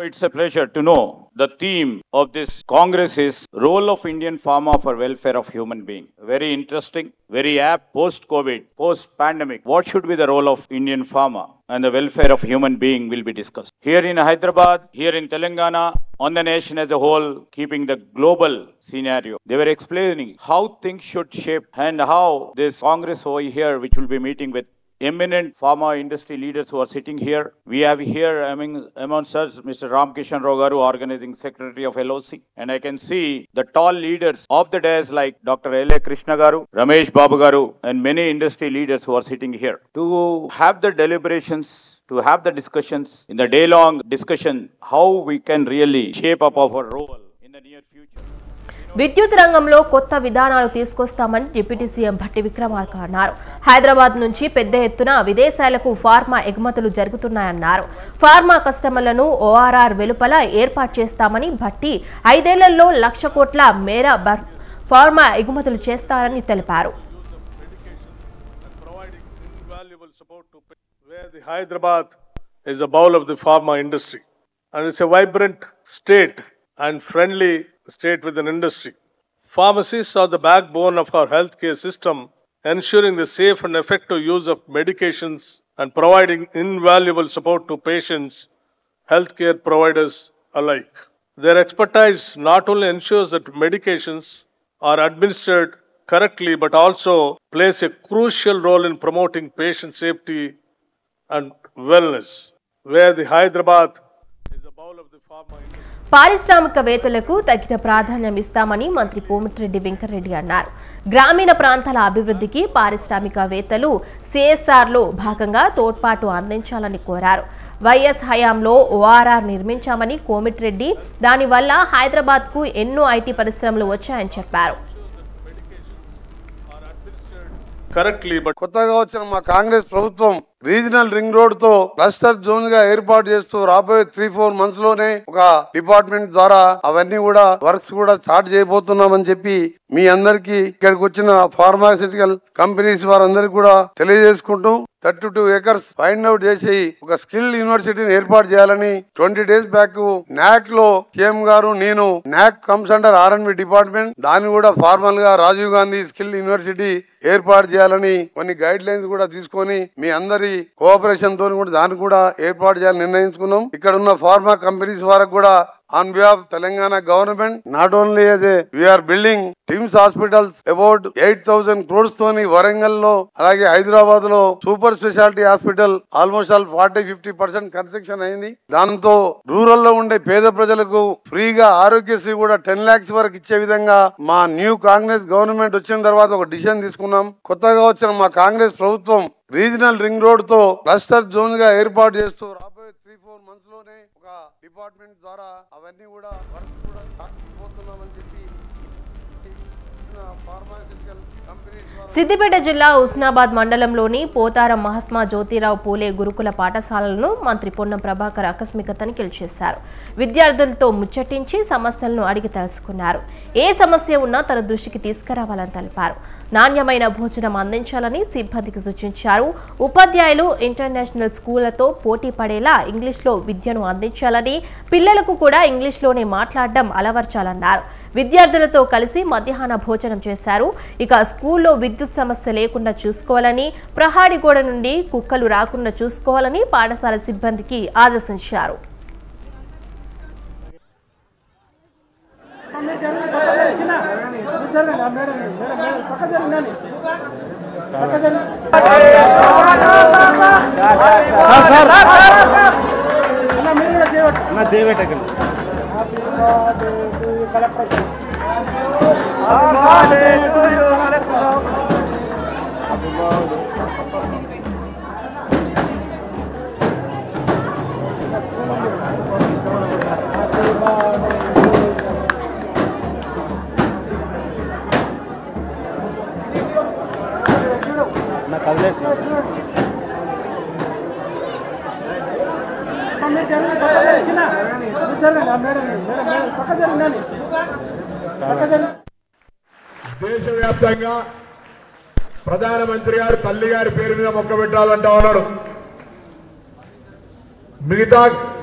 It's a pleasure to know the theme of this Congress is role of Indian pharma for welfare of human being. Very interesting, very apt. Post-COVID, post-pandemic, what should be the role of Indian pharma and the welfare of human being will be discussed. Here in Hyderabad, here in Telangana, on the nation as a whole, keeping the global scenario. They were explaining how things should shape and how this Congress over here, which will be meeting with eminent pharma industry leaders who are sitting here. We have here amongst us Mr. Ramkishan Rao Garu, organizing secretary of LOC, and I can see the tall leaders of the dais like Dr. L.A. Krishna Garu, Ramesh Babu Garu, and many industry leaders who are sitting here to have the deliberations, to have the discussions in the day-long discussion how we can really shape up our role in the near future. విద్యుత్ రంగంలో కొత్త విధానాలు తీసుకొస్తామని deputy CM Bhatti Vikramarka అన్నారు. హైదరాబాద్ నుంచి పెద్ద ఎత్తున విదేశాలకు ఫార్మా ఎగుమతులు జరుగుతున్నాయన్నారు. ఫార్మా కస్టమర్లను ఓఆర్ఆర్ వెలుపల ఏర్పాటు చేస్తామని భట్టి 5 ఏళ్లలో 1,00,000 కోట్ల మేర ఫార్మా ఎగుమతులు చేస్తారని తెలిపారు. Hyderabad is the bowl of the pharma industry. And it's a vibrant state and friendly state with an industry. Pharmacies are the backbone of our healthcare system, ensuring the safe and effective use of medications and providing invaluable support to patients, healthcare providers alike. Their expertise not only ensures that medications are administered correctly, but also plays a crucial role in promoting patient safety and wellness, where the Hyderabad is the bowl of the pharma industry. పారిశ్రామికవేత్తలకు తగిన ప్రాధాన్యం ఇస్తామని మంత్రి కోమటిరెడ్డి వెంకటరెడ్డి అన్నారు. గ్రామీణ ప్రాంతాల అభివృద్ధికి పారిశ్రామికవేత్తలు సిఎస్ఆర్లో భాగంగా తోడ్పాటు అందించాలని కోరారు. వైఎస్ హయాంలో ఓఆర్ఆర్ నిర్మించామని కోమటిరెడ్డి, దానివల్ల హైదరాబాద్కు ఎన్నో ఐటీ పరిశ్రమలు వచ్చాయని చెప్పారు. కొత్తగా వచ్చిన మా కాంగ్రెస్ ప్రభుత్వం రీజనల్ రింగ్ రోడ్ తో క్లస్టర్ జోన్ గా ఏర్పాటు చేస్తూ రాబోయే 3-4 months లోనే ఒక డిపార్ట్మెంట్ ద్వారా అవన్నీ కూడా వర్క్స్ కూడా స్టార్ట్ చేయబోతున్నామని చెప్పి మీ అందరికి ఇక్కడికి వచ్చిన ఫార్మాసిటికల్ కంపెనీస్ వారందరికి కూడా తెలియజేసుకుంటూ 32 acres ఫైండ్ అవుట్ చేసి ఒక స్కిల్ యూనివర్సిటీని ఏర్పాటు చేయాలని 20 days బ్యాక్ నాక్ లో సీఎం గారు నేను నాక్ కమ్స్ అండర్ R&B డిపార్ట్మెంట్, దాన్ని కూడా ఫార్మల్ గా రాజీవ్ గాంధీ స్కిల్ యూనివర్సిటీ ఏర్పాటు చేయాలని కొన్ని గైడ్ లైన్స్ కూడా తీసుకొని మీ అందరి కోఆపరేషన్ తో కూడా దాన్ని కూడా ఏర్పాటు చేయాలని నిర్ణయించుకున్నాం. ఇక్కడ ఉన్న ఫార్మా కంపెనీస్ వారికి కూడా on behalf of Telangana government, not only as we are building TIMS hospitals about 8,000 crores తోని వరంగల్ లో అలాగే హైదరాబాద్ లో super speciality hospital almost all 40-50% construction అయింది. దాంతో రూరల్ లో ఉండే పేద ప్రజలకు ఫ్రీగా ఆరోగ్యశ్రీ కూడా 10 lakhs వరకు ఇచ్చే విధంగా మా న్యూ కాంగ్రెస్ గవర్నమెంట్ వచ్చిన తర్వాత ఒక డిసిషన్ తీసుకున్నాం. కొత్తగా వచ్చిన మా కాంగ్రెస్ ప్రభుత్వం రీజనల్ రింగ్ రోడ్ తో క్లస్టర్ జోన్ గా ఏర్పాటు చేస్తూ రాబోయే 3-4 months లోనే ఒక డిపార్ట్మెంట్ ద్వారా అవన్నీ కూడా వర్క్స్ కూడా స్టార్ట్ చేయబోతున్నామని చెప్పి ఫార్మాసిటికల్ కంపెనీస్. సిద్దిపేట జిల్లా ఉస్నాబాద్ మండలంలోని పోతారం మహాత్మా జ్యోతిరావు పూలే గురుకుల పాఠశాలను మంత్రి పొన్నం ప్రభాకర్ ఆకస్మిక తనిఖీలు చేశారు. విద్యార్థులతో ముచ్చటించి సమస్యలను అడిగి తెలుసుకున్నారు. ఏ సమస్య ఉన్నా తన దృష్టికి తీసుకురావాలని తెలిపారు. నాణ్యమైన భోజనం అందించాలని సిబ్బందికి సూచించారు. ఉపాధ్యాయులు ఇంటర్నేషనల్ స్కూళ్లతో పోటీ పడేలా ఇంగ్లీష్లో విద్యను అందించాలని, పిల్లలకు కూడా ఇంగ్లీష్లోనే మాట్లాడడం అలవర్చాలన్నారు. విద్యార్థులతో కలిసి మధ్యాహ్న భోజనం చేశారు. ఇక స్కూల్లో విద్యుత్ సమస్య లేకుండా చూసుకోవాలని, ప్రహారీ గోడ నుండి కుక్కలు రాకుండా చూసుకోవాలని పాఠశాల సిబ్బందికి ఆదేశించారు. దేశవ్యాప్తంగా ప్రధానమంత్రి గారు తల్లి గారి పేరు మీద మొక్క పెట్టాలంటా ఉన్నాడు. మిగతా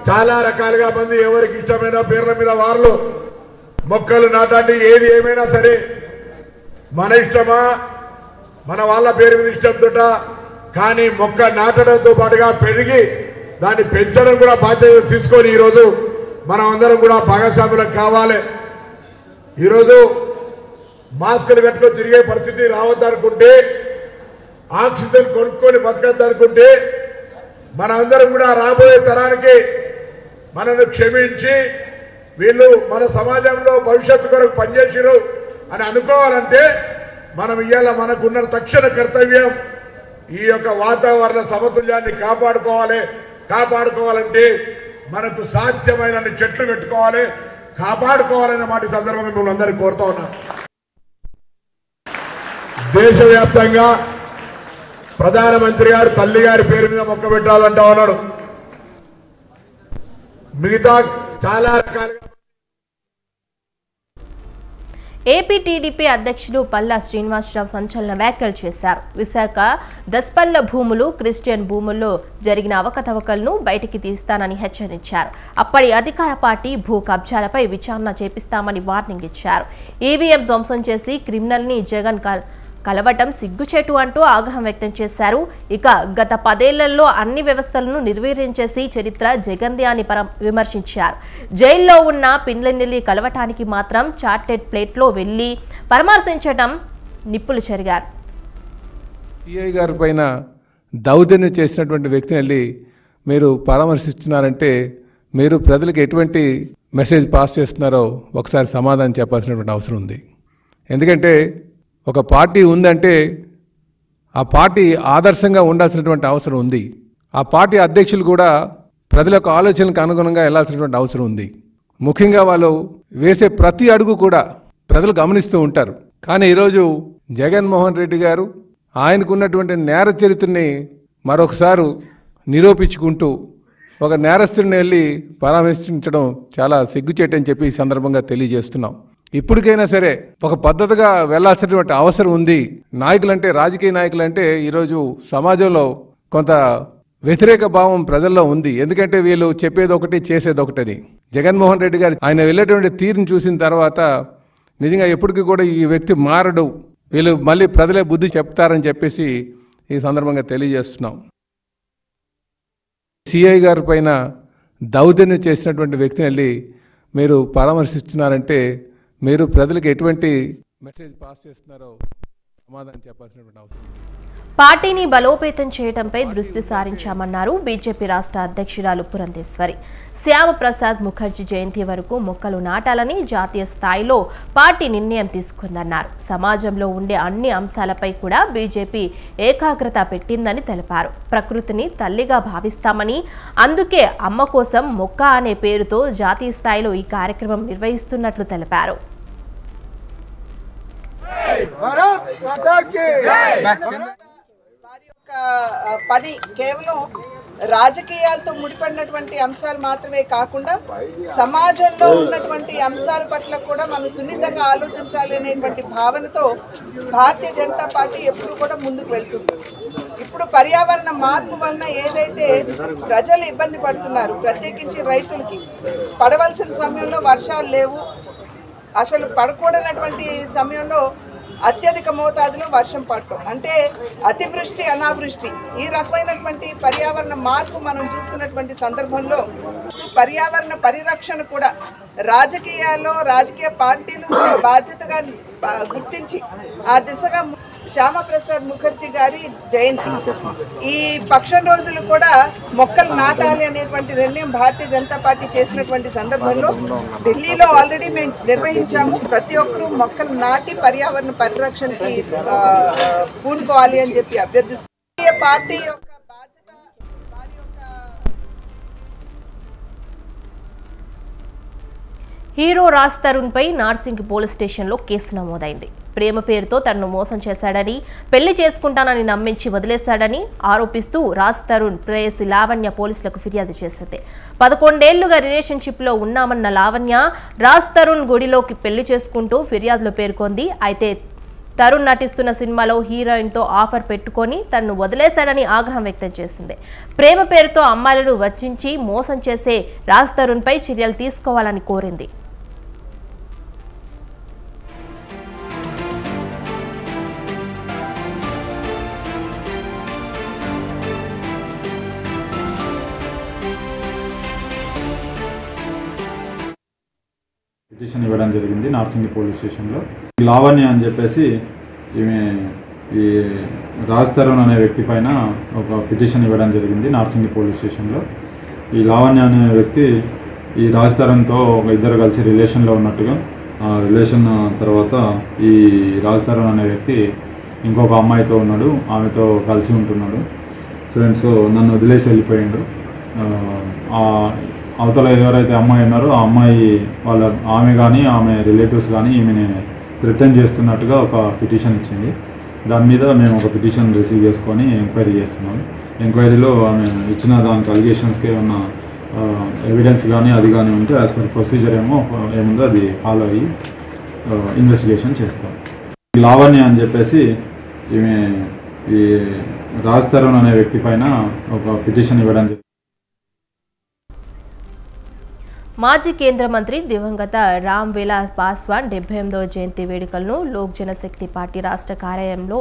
చాలా రకాలుగా మంది ఎవరికి ఇష్టమైన పేర్ల మీద వారు మొక్కలు నాటండి. ఏది ఏమైనా సరే మన ఇష్టమా, మన వాళ్ళ పేరు మీద ఇష్టంతో, కానీ మొక్క నాటడంతో పాటుగా పెరిగి దాన్ని పెంచడం కూడా బాధ్యత తీసుకొని ఈరోజు మనం అందరం కూడా భాగస్వాములకు కావాలి. ఈరోజు మాస్కులు కట్టుకొని తిరిగే పరిస్థితి రావద్దనుకుంటే, ఆక్సిజన్ కొనుక్కొని బతకద్దనుకుంటే, మనందరం కూడా రాబోయే తరానికి మనను క్షమించి వీళ్ళు మన సమాజంలో భవిష్యత్తు కొరకు పనిచేసిరు అని అనుకోవాలంటే మనం ఇవాళ మనకున్న తక్షణ కర్తవ్యం ఈ యొక్క వాతావరణ సమతుల్యాన్ని కాపాడుకోవాలంటే మనకు సాధ్యమైన చెట్లు పెట్టుకోవాలి, కాపాడుకోవాలనే మాట సందర్భంగా మిమ్మల్ని అందరికీ కోరుతా ఉన్నాం. దేశవ్యాప్తంగా ప్రధానమంత్రి గారు తల్లి గారి పేరు మీద మొక్క పెట్టాలంటా ఉన్నాడు. మిగతా చాలా రకాలుగా ఏపీ టీడీపీ అధ్యక్షుడు పల్లా శ్రీనివాసరావు సంచలన వ్యాఖ్యలు చేశారు. విశాఖ దస్పల్ల భూములు క్రిస్టియన్ భూముల్లో జరిగిన అవకతవకలను బయటికి తీస్తానని హెచ్చరించారు. అప్పటి అధికార పార్టీ భూ కబ్జాలపై విచారణ చేపిస్తామని వార్నింగ్ ఇచ్చారు. ఈవీఎం ధ్వంసం చేసి క్రిమినల్ని జగన్ కలవటం సిగ్గుచేటు అంటూ ఆగ్రహం వ్యక్తం చేశారు. ఇక గత 10 ఏళ్లలో అన్ని వ్యవస్థలను నిర్వీర్యం చేసి చరిత్ర జగన్దే అని విమర్శించారు. జైల్లో ఉన్న పిండ్లెన్నెల్లి కలవటానికి మాత్రం చార్టెడ్ ప్లేట్లో వెళ్లి పరామర్శించడం నిప్పులు చెరిగారు. సిఐ గారి పైన దౌర్జన్యం చేసినటువంటి వ్యక్తిని వెళ్ళి మీరు పరామర్శిస్తున్నారంటే మీరు ప్రజలకు ఎటువంటి మెసేజ్ పాస్ చేస్తున్నారో ఒకసారి సమాధానం చెప్పాల్సినటువంటి అవసరం ఉంది. ఎందుకంటే ఒక పార్టీ ఉందంటే ఆ పార్టీ ఆదర్శంగా ఉండాల్సినటువంటి అవసరం ఉంది. ఆ పార్టీ అధ్యక్షులు కూడా ప్రజల యొక్క ఆలోచనలకు అనుగుణంగా వెళ్లాల్సినటువంటి అవసరం ఉంది. ముఖ్యంగా వాళ్ళు వేసే ప్రతి అడుగు కూడా ప్రజలు గమనిస్తూ ఉంటారు. కానీ ఈరోజు జగన్మోహన్ రెడ్డి గారు ఆయనకున్నటువంటి నేర చరిత్రని మరొకసారి నిరూపించుకుంటూ ఒక నేరస్తుడిని వెళ్ళి పరామర్శించడం చాలా సిగ్గుచేటని చెప్పి ఈ సందర్భంగా తెలియజేస్తున్నాం. ఇప్పటికైనా సరే ఒక పద్ధతిగా వెళ్లాల్సినటువంటి అవసరం ఉంది. నాయకులంటే రాజకీయ నాయకులంటే ఈరోజు సమాజంలో కొంత వ్యతిరేక భావం ప్రజల్లో ఉంది. ఎందుకంటే వీళ్ళు చెప్పేది ఒకటి చేసేది ఒకటని. జగన్మోహన్ రెడ్డి గారు ఆయన వెళ్ళేటువంటి తీరుని చూసిన తర్వాత నిజంగా ఎప్పటికీ కూడా ఈ వ్యక్తి మారడు, వీళ్ళు మళ్ళీ ప్రజలే బుద్ధి చెప్తారని చెప్పేసి ఈ సందర్భంగా తెలియజేస్తున్నాం. సిఐ గారి పైన దౌర్జన్యం చేసినటువంటి వ్యక్తిని వెళ్ళి మీరు పరామర్శిస్తున్నారంటే మీరు ప్రజలకు ఎటువంటి మెసేజ్ పాస్ చేస్తున్నారో సమాధానం చెప్పాల్సినటువంటి అవసరం. పార్టీని బలోపేతం చేయడంపై దృష్టి సారించామన్నారు బీజేపీ రాష్ట్ర అధ్యక్షురాలు పురంధేశ్వరి. శ్యామప్రసాద్ ముఖర్జీ జయంతి వరకు మొక్కలు నాటాలని జాతీయ స్థాయిలో పార్టీ నిర్ణయం తీసుకుందన్నారు. సమాజంలో ఉండే అన్ని అంశాలపై కూడా బీజేపీ ఏకాగ్రత పెట్టిందని తెలిపారు. ప్రకృతిని తల్లిగా భావిస్తామని, అందుకే అమ్మ కోసం మొక్క అనే పేరుతో జాతీయ స్థాయిలో ఈ కార్యక్రమం నిర్వహిస్తున్నట్లు తెలిపారు. పని కేవలం రాజకీయాలతో ముడిపడినటువంటి అంశాలు మాత్రమే కాకుండా సమాజంలో ఉన్నటువంటి అంశాల పట్ల కూడా మనం సున్నితంగా ఆలోచించాలి అనేటువంటి భావనతో భారతీయ జనతా పార్టీ ఎప్పుడు కూడా ముందుకు వెళ్తుంది. ఇప్పుడు పర్యావరణ మార్పు వలన ఏదైతే ప్రజలు ఇబ్బంది పడుతున్నారు, ప్రత్యేకించి రైతులకి పడవలసిన సమయంలో వర్షాలు లేవు, అసలు పడకూడనటువంటి సమయంలో అత్యధిక మోతాదులో వర్షం పడటం అంటే అతివృష్టి అనావృష్టి ఈ రకమైనటువంటి పర్యావరణ మార్పు మనం చూస్తున్నటువంటి సందర్భంలో పర్యావరణ పరిరక్షణ కూడా రాజకీయాల్లో రాజకీయ పార్టీలు బాధ్యతగా గుర్తించి ఆ దిశగా శ్యామప్రసాద్ ముఖర్జీ గారి జయంతి ఈ పక్షం రోజులు కూడా మొక్కలు నాటాలి అనేటువంటి నిర్ణయం భారతీయ జనతా పార్టీ చేసినటువంటి సందర్భంలో ఢిల్లీలో ఆల్రెడీ మేము నిర్వహించాము. ప్రతి ఒక్కరూ మొక్కలు నాటి పర్యావరణ పరిరక్షణకి పూనుకోవాలి అని చెప్పి అభ్యర్థిస్తున్నారు. పార్టీ యొక్క బాధ్యత వారి యొక్క హీరో రాజ్ తరుణ్ పై నార్సింగ్ పోలీస్ స్టేషన్లో కేసు నమోదైంది. ప్రేమ పేరుతో తనను మోసం చేశాడని, పెళ్లి చేసుకుంటానని నమ్మించి వదిలేశాడని ఆరోపిస్తూ రాజ్ తరుణ్ ప్రేయసి లావణ్య పోలీసులకు ఫిర్యాదు చేసింది. 11 ఏళ్లుగా రిలేషన్షిప్లో ఉన్నామన్న లావణ్య రాజ్ తరుణ్ గుడిలోకి పెళ్లి చేసుకుంటూ ఫిర్యాదులో పేర్కొంది. అయితే తరుణ్ నటిస్తున్న సినిమాలో హీరోయిన్తో ఆఫర్ పెట్టుకొని తనను వదిలేశాడని ఆగ్రహం వ్యక్తం చేసింది. ప్రేమ పేరుతో అమ్మాయిలను వంచి మోసం చేసే రాజ్ తరుణ్ పై చర్యలు తీసుకోవాలని కోరింది. పిటిషన్ ఇవ్వడం జరిగింది నార్సింగి పోలీస్ స్టేషన్లో. లావణ్య అని చెప్పేసి ఈమె ఈ రాజ్ తరుణ్ అనే వ్యక్తి పైన ఒక పిటిషన్ ఇవ్వడం జరిగింది నార్సింగి పోలీస్ స్టేషన్లో. ఈ లావణ్య అనే వ్యక్తి ఈ రాజ్ తరుణ్తో ఒక ఇద్దరు కలిసి రిలేషన్లో ఉన్నట్టుగా, ఆ రిలేషన్ తర్వాత ఈ రాజ్ తరుణ్ అనే వ్యక్తి ఇంకొక అమ్మాయితో ఉన్నాడు, ఆమెతో కలిసి ఉంటున్నాడు. సో నన్ను వదిలేసి వెళ్ళిపోయిండు. అవతల ఎవరైతే అమ్మాయి ఉన్నారో ఆ అమ్మాయి ఆమె కానీ ఆమె రిలేటివ్స్ కానీ ఈమెని థ్రెటన్ చేస్తున్నట్టుగా ఒక పిటిషన్ ఇచ్చింది. దాని మీద మేము ఒక పిటిషన్ రిసీవ్ చేసుకొని ఎంక్వైరీ చేస్తున్నాం. ఎంక్వైరీలో ఆమె ఇచ్చిన దానికి అలిగేషన్స్కి ఏమన్నా ఎవిడెన్స్ కానీ అది కానీ ఉంటే యాజ్ పర్ ప్రొసీజర్ ఏముందో అది ఫాలో అయ్యి ఇన్వెస్టిగేషన్ చేస్తాం. లావణ్య అని చెప్పేసి ఈమె ఈ రాజ్ తరుణ్ అనే వ్యక్తి పైన ఒక పిటిషన్ ఇవ్వడం జరిగింది. మాజీ కేంద్ర మంత్రి దివంగత రామ్ విలాస్ పాస్వాన్ 78వ జయంతి వేడుకలను లోక్ జనశక్తి పార్టీ రాష్ట్ర కార్యాలయంలో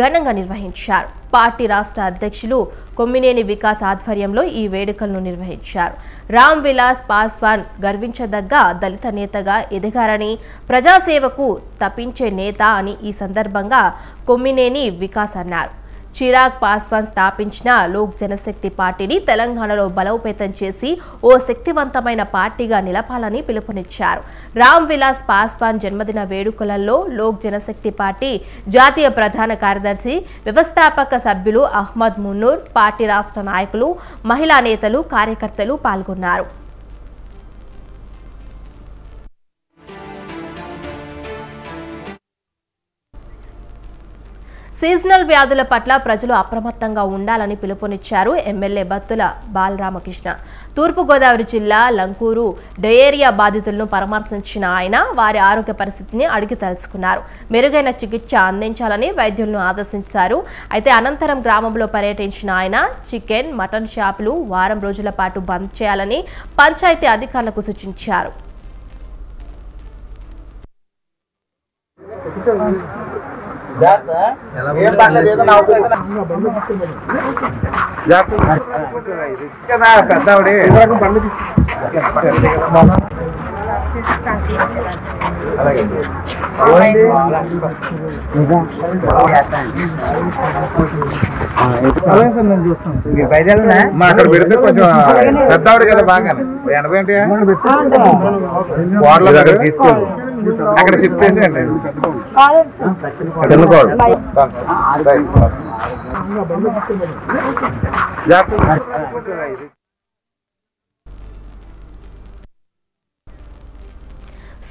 ఘనంగా నిర్వహించారు. పార్టీ రాష్ట్ర అధ్యక్షులు కొమ్మినేని వికాస్ ఆధ్వర్యంలో ఈ వేడుకలను నిర్వహించారు. రామ్ విలాస్ పాస్వాన్ గర్వించదగ్గ దళిత నేతగా ఎదిగారని, ప్రజాసేవకు తప్పించే నేత అని ఈ సందర్భంగా కొమ్మినేని వికాస్ అన్నారు. చిరాగ్ పాస్వాన్ స్థాపించిన లోక్ జనశక్తి పార్టీని తెలంగాణలో బలోపేతం చేసి ఓ శక్తివంతమైన పార్టీగా నిలపాలని పిలుపునిచ్చారు. రామ్ విలాస్ పాస్వాన్ జన్మదిన వేడుకలలో లోక్ జనశక్తి పార్టీ జాతీయ ప్రధాన కార్యదర్శి, వ్యవస్థాపక సభ్యులు అహ్మద్ మున్నూర్, పార్టీ రాష్ట్ర నాయకులు, మహిళా నేతలు, కార్యకర్తలు పాల్గొన్నారు. సీజనల్ వ్యాధుల పట్ల ప్రజలు అప్రమత్తంగా ఉండాలని పిలుపునిచ్చారు ఎమ్మెల్యే బత్తుల బాలరామకృష్ణ. తూర్పుగోదావరి జిల్లా లంకూరు డయేరియా బాధితులను పరామర్శించిన ఆయన వారి ఆరోగ్య పరిస్థితిని అడిగి తెలుసుకున్నారు. మెరుగైన చికిత్స అందించాలని వైద్యులను ఆదేశించారు. అయితే అనంతరం గ్రామంలో పర్యటించిన ఆయన చికెన్, మటన్ షాపులు వారం రోజుల పాటు బంద్ చేయాలని పంచాయతీ అధికారులకు సూచించారు. అక్కడ పెడితే కొంచెం పెద్దవాడు కదా బాగా 80 ఏంటి వాడలో దగ్గర తీసుకోండి, అక్కడ షిఫ్ట్ చేసేయండి.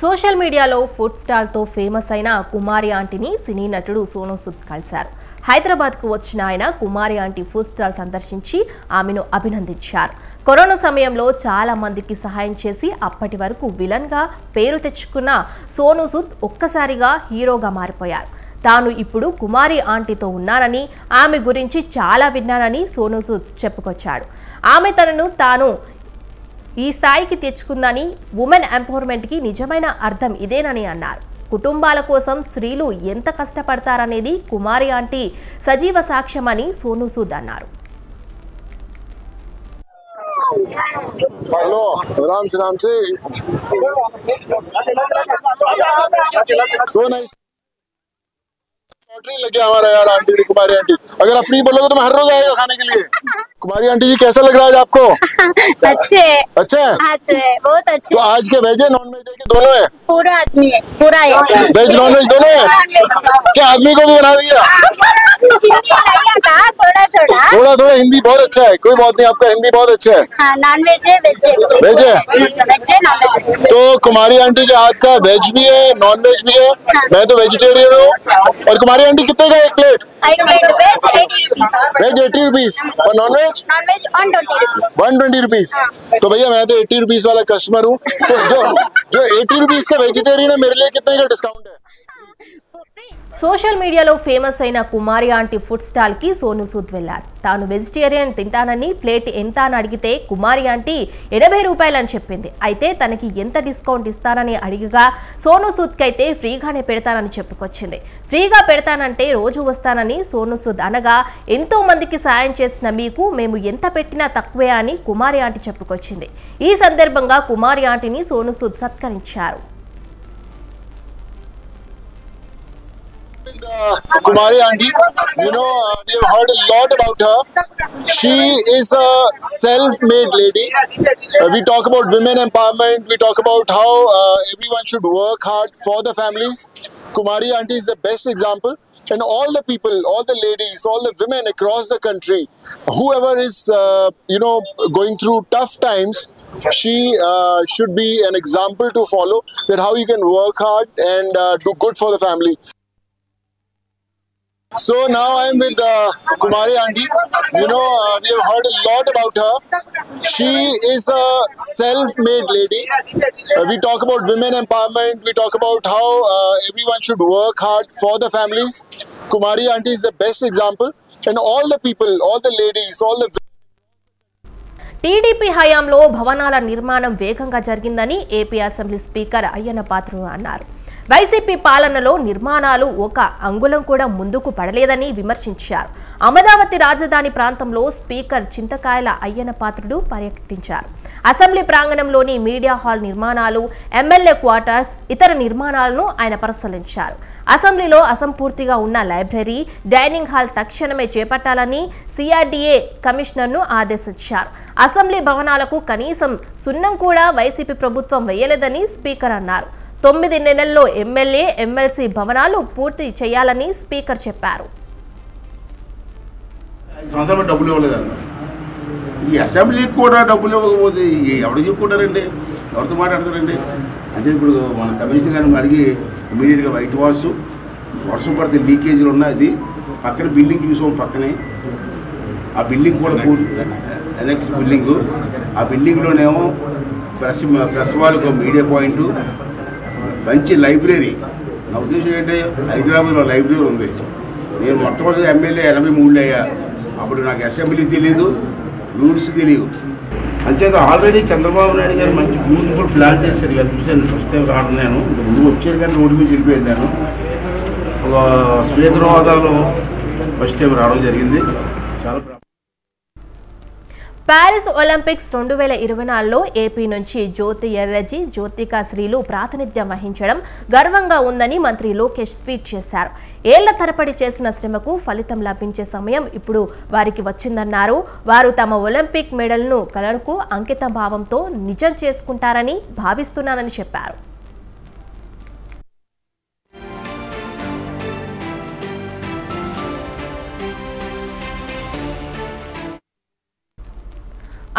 సోషల్ మీడియాలో ఫుడ్ స్టాల్తో ఫేమస్ అయిన కుమారి ఆంటీని సినీ నటుడు సోనూ సూద్ కలిశారు. హైదరాబాద్కు వచ్చిన ఆయన కుమారి ఆంటీ ఫుడ్ స్టాల్ సందర్శించి ఆమెను అభినందించారు. కరోనా సమయంలో చాలా మందికి సహాయం చేసి అప్పటి వరకు విలన్గా పేరు తెచ్చుకున్న సోనూ సూద్ ఒక్కసారిగా హీరోగా మారిపోయారు. తాను ఇప్పుడు కుమారి ఆంటీతో ఉన్నానని, ఆమె గురించి చాలా విన్నానని సోనూ సూద్ చెప్పుకొచ్చాడు. ఆమె తనను తాను ఈ స్థాయికి తెచ్చుకుందని, ఉమెన్ ఎంపవర్మెంట్కి నిజమైన అర్థం ఇదేనని అన్నారు. కుటుంబాల కోసం స్త్రీలు ఎంత కష్టపడతారనేది కుమారి ఆంటీ సజీవ సాక్ష్యమని సోనూ సూద్ అన్నారు. हेलो राम से सो नाइस लॉटरी लगे हमारा यार आंटी कुमारी आंटी। अगर आप फ्री बोलोगे तो मैं हर रोज आएगा खाने के लिए। कुमारी आंटी जी कैसा लग रहा है आज आपको? अच्छे अच्छा है, बहुत अच्छे। तो आज के वेज है नॉन वेज है कि दोनों है? पूरा आदमी है, पूरा है, वेज नॉन वेज दोनों है? क्या आदमी को भी बना दिया? थोड़ा थोड़ा थोड़ा थोड़ा हिंदी बहुत अच्छा है, कोई बात नहीं, आपका हिंदी बहुत अच्छा है। नॉन वेज है, वेज है, वेज है, वेज है, नॉन वेज है। तो कुमारी आंटी के हाथ का वेज भी है नॉन वेज भी है। मैं तो वेजिटेरियन हूँ। और कुमारी आंटी कितने का एक प्लेट? एक plate veg 80 rupees, veg 80 rupees और नॉन वेज 120 रुपीस। 120 रुपीस। तो भैया मैं तो 80 रुपीस वाला कस्टमर हूँ, तो जो 80 रुपीस का वेजिटेरियन है मेरे लिए कितने का डिस्काउंट है? సోషల్ మీడియాలో ఫేమస్ అయిన కుమారి ఆంటీ ఫుడ్ స్టాల్ కి సోనూ సూద్ వెళ్లారు. తాను వెజిటేరియన్ తింటానని ప్లేట్ ఎంత అని అడిగితే కుమారి ఆంటీ 80 రూపాయలని చెప్పింది. అయితే తనకి ఎంత డిస్కౌంట్ ఇస్తానని అడిగగా సోనూ సూద్ కైతే ఫ్రీగానే పెడతానని చెప్పుకొచ్చింది. ఫ్రీగా పెడతానంటే రోజు వస్తానని సోనూ సూద్ అనగా ఎంతో మందికి సాయం చేసిన మీకు మేము ఎంత పెట్టినా తక్కువే అని కుమారి ఆంటీ చెప్పుకొచ్చింది. ఈ సందర్భంగా కుమారి ఆంటీని సోనూ సూద్ సత్కరించారు. Kumari aunty, you know, we have heard a lot about her. She is a self-made lady. We talk about women empowerment. We talk about how everyone should work hard for the families. Kumari aunty is the best example. And all the people, all the ladies, all the women across the country, whoever is, going through tough times, she should be an example to follow, that how you can work hard and do good for the family. So now I am with Kumari Aunty. You know, we have heard a lot about her. She is a self-made lady. We talk about women empowerment. We talk about how everyone should work hard for the families. Kumari Aunty is the best example. And all the people, all the ladies, all the TDP హయాంలో భవనాల నిర్మాణం వేగంగా జరిగిందని AP assembly speaker Ayyanna Patrudu అన్నారు. YCP పాలనలో నిర్మాణాలు ఒక అంగుళం కూడా ముందుకు పడలేదని విమర్శించారు. అమరావతి రాజధాని ప్రాంతంలో స్పీకర్ చింతకాయల అయ్యన్న పాత్రుడు పర్యటించారు. అసెంబ్లీ ప్రాంగణంలోని మీడియా హాల్ నిర్మాణాలు, ఎమ్మెల్యే క్వార్టర్స్, ఇతర నిర్మాణాలను ఆయన పరిశీలించారు. అసెంబ్లీలో అసంపూర్తిగా ఉన్న లైబ్రరీ, డైనింగ్ హాల్ తక్షణమే చేపట్టాలని సిఆర్డీఏ కమిషనర్ను ఆదేశించారు. అసెంబ్లీ భవనాలకు కనీసం సున్నం కూడా వైసీపీ ప్రభుత్వం వేయలేదని స్పీకర్ అన్నారు. 9 నెలల్లో ఎమ్మెల్యే, ఎమ్మెల్సీ భవనాలు పూర్తి చేయాలని స్పీకర్ చెప్పారు. డబ్బులు ఇవ్వలేదన్న, ఈ అసెంబ్లీకి కూడా డబ్బులు ఇవ్వకపోతే ఎవరు చెప్పుకుంటారండి, ఎవరితో మాట్లాడతారండి? అంటే ఇప్పుడు మన కమిషనర్ గారిని అడిగి ఇమీడియట్గా వైట్ వాష్, వర్షం పడితే లీకేజీలు ఉన్నాయి, అది పక్కన బిల్డింగ్ చూసాం, పక్కనే ఆ బిల్డింగ్ కూడా ఎనెక్స్ బిల్డింగు, ఆ బిల్డింగ్లోనేమో ప్రెస్ వాళ్ళకు మీడియా పాయింట్, మంచి లైబ్రరీ. నా ఉద్దేశం ఏంటంటే హైదరాబాద్లో లైబ్రరీ ఉంది. నేను మొట్టమొదటి ఎమ్మెల్యే 83 అయ్యా, అప్పుడు నాకు అసెంబ్లీ తెలియదు, రూల్స్ తెలియదు. అంచేత ఆల్రెడీ చంద్రబాబు నాయుడు గారు మంచి బ్యూటిఫుల్ ప్లాన్ చేశారు. ఇక చూశాను, ఫస్ట్ టైం రావడం నేను, ముందు వచ్చారు కానీ రోడ్డు మీద వెళ్ళిపోయాను. నేను ఒక స్పీకర్ హోదాలో ఫస్ట్ టైం రావడం జరిగింది. చాలా ప్యారిస్ ఒలింపిక్స్ 2024లో ఏపీ నుంచి జ్యోతి ఎర్రజీ, జ్యోతికా శ్రీలు ప్రాతినిధ్యం వహించడం గర్వంగా ఉందని మంత్రి లోకేష్ ట్వీట్ చేశారు. ఏళ్ల తరబడి చేసిన శ్రమకు ఫలితం లభించే సమయం ఇప్పుడు వారికి వచ్చిందన్నారు. వారు తమ ఒలింపిక్ మెడల్ను కళకు అంకిత భావంతో నిజం చేసుకుంటారని భావిస్తున్నానని చెప్పారు.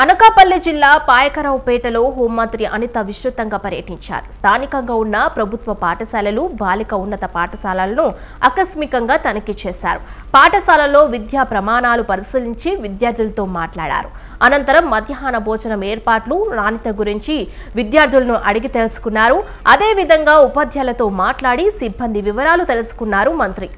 అనకాపల్లి జిల్లా పాయకరావుపేటలో హోంమంత్రి అనిత విస్తృతంగా పర్యటించారు. స్థానికంగా ఉన్న ప్రభుత్వ పాఠశాలలు, బాలిక ఉన్నత పాఠశాలలను ఆకస్మికంగా తనిఖీ చేశారు. పాఠశాలలో విద్యా ప్రమాణాలు పరిశీలించి విద్యార్థులతో మాట్లాడారు. అనంతరం మధ్యాహ్న భోజనం ఏర్పాట్లు, నాణ్యత గురించి విద్యార్థులను అడిగి తెలుసుకున్నారు. అదేవిధంగా ఉపాధ్యాయులతో మాట్లాడి సిబ్బంది వివరాలు తెలుసుకున్నారు మంత్రి.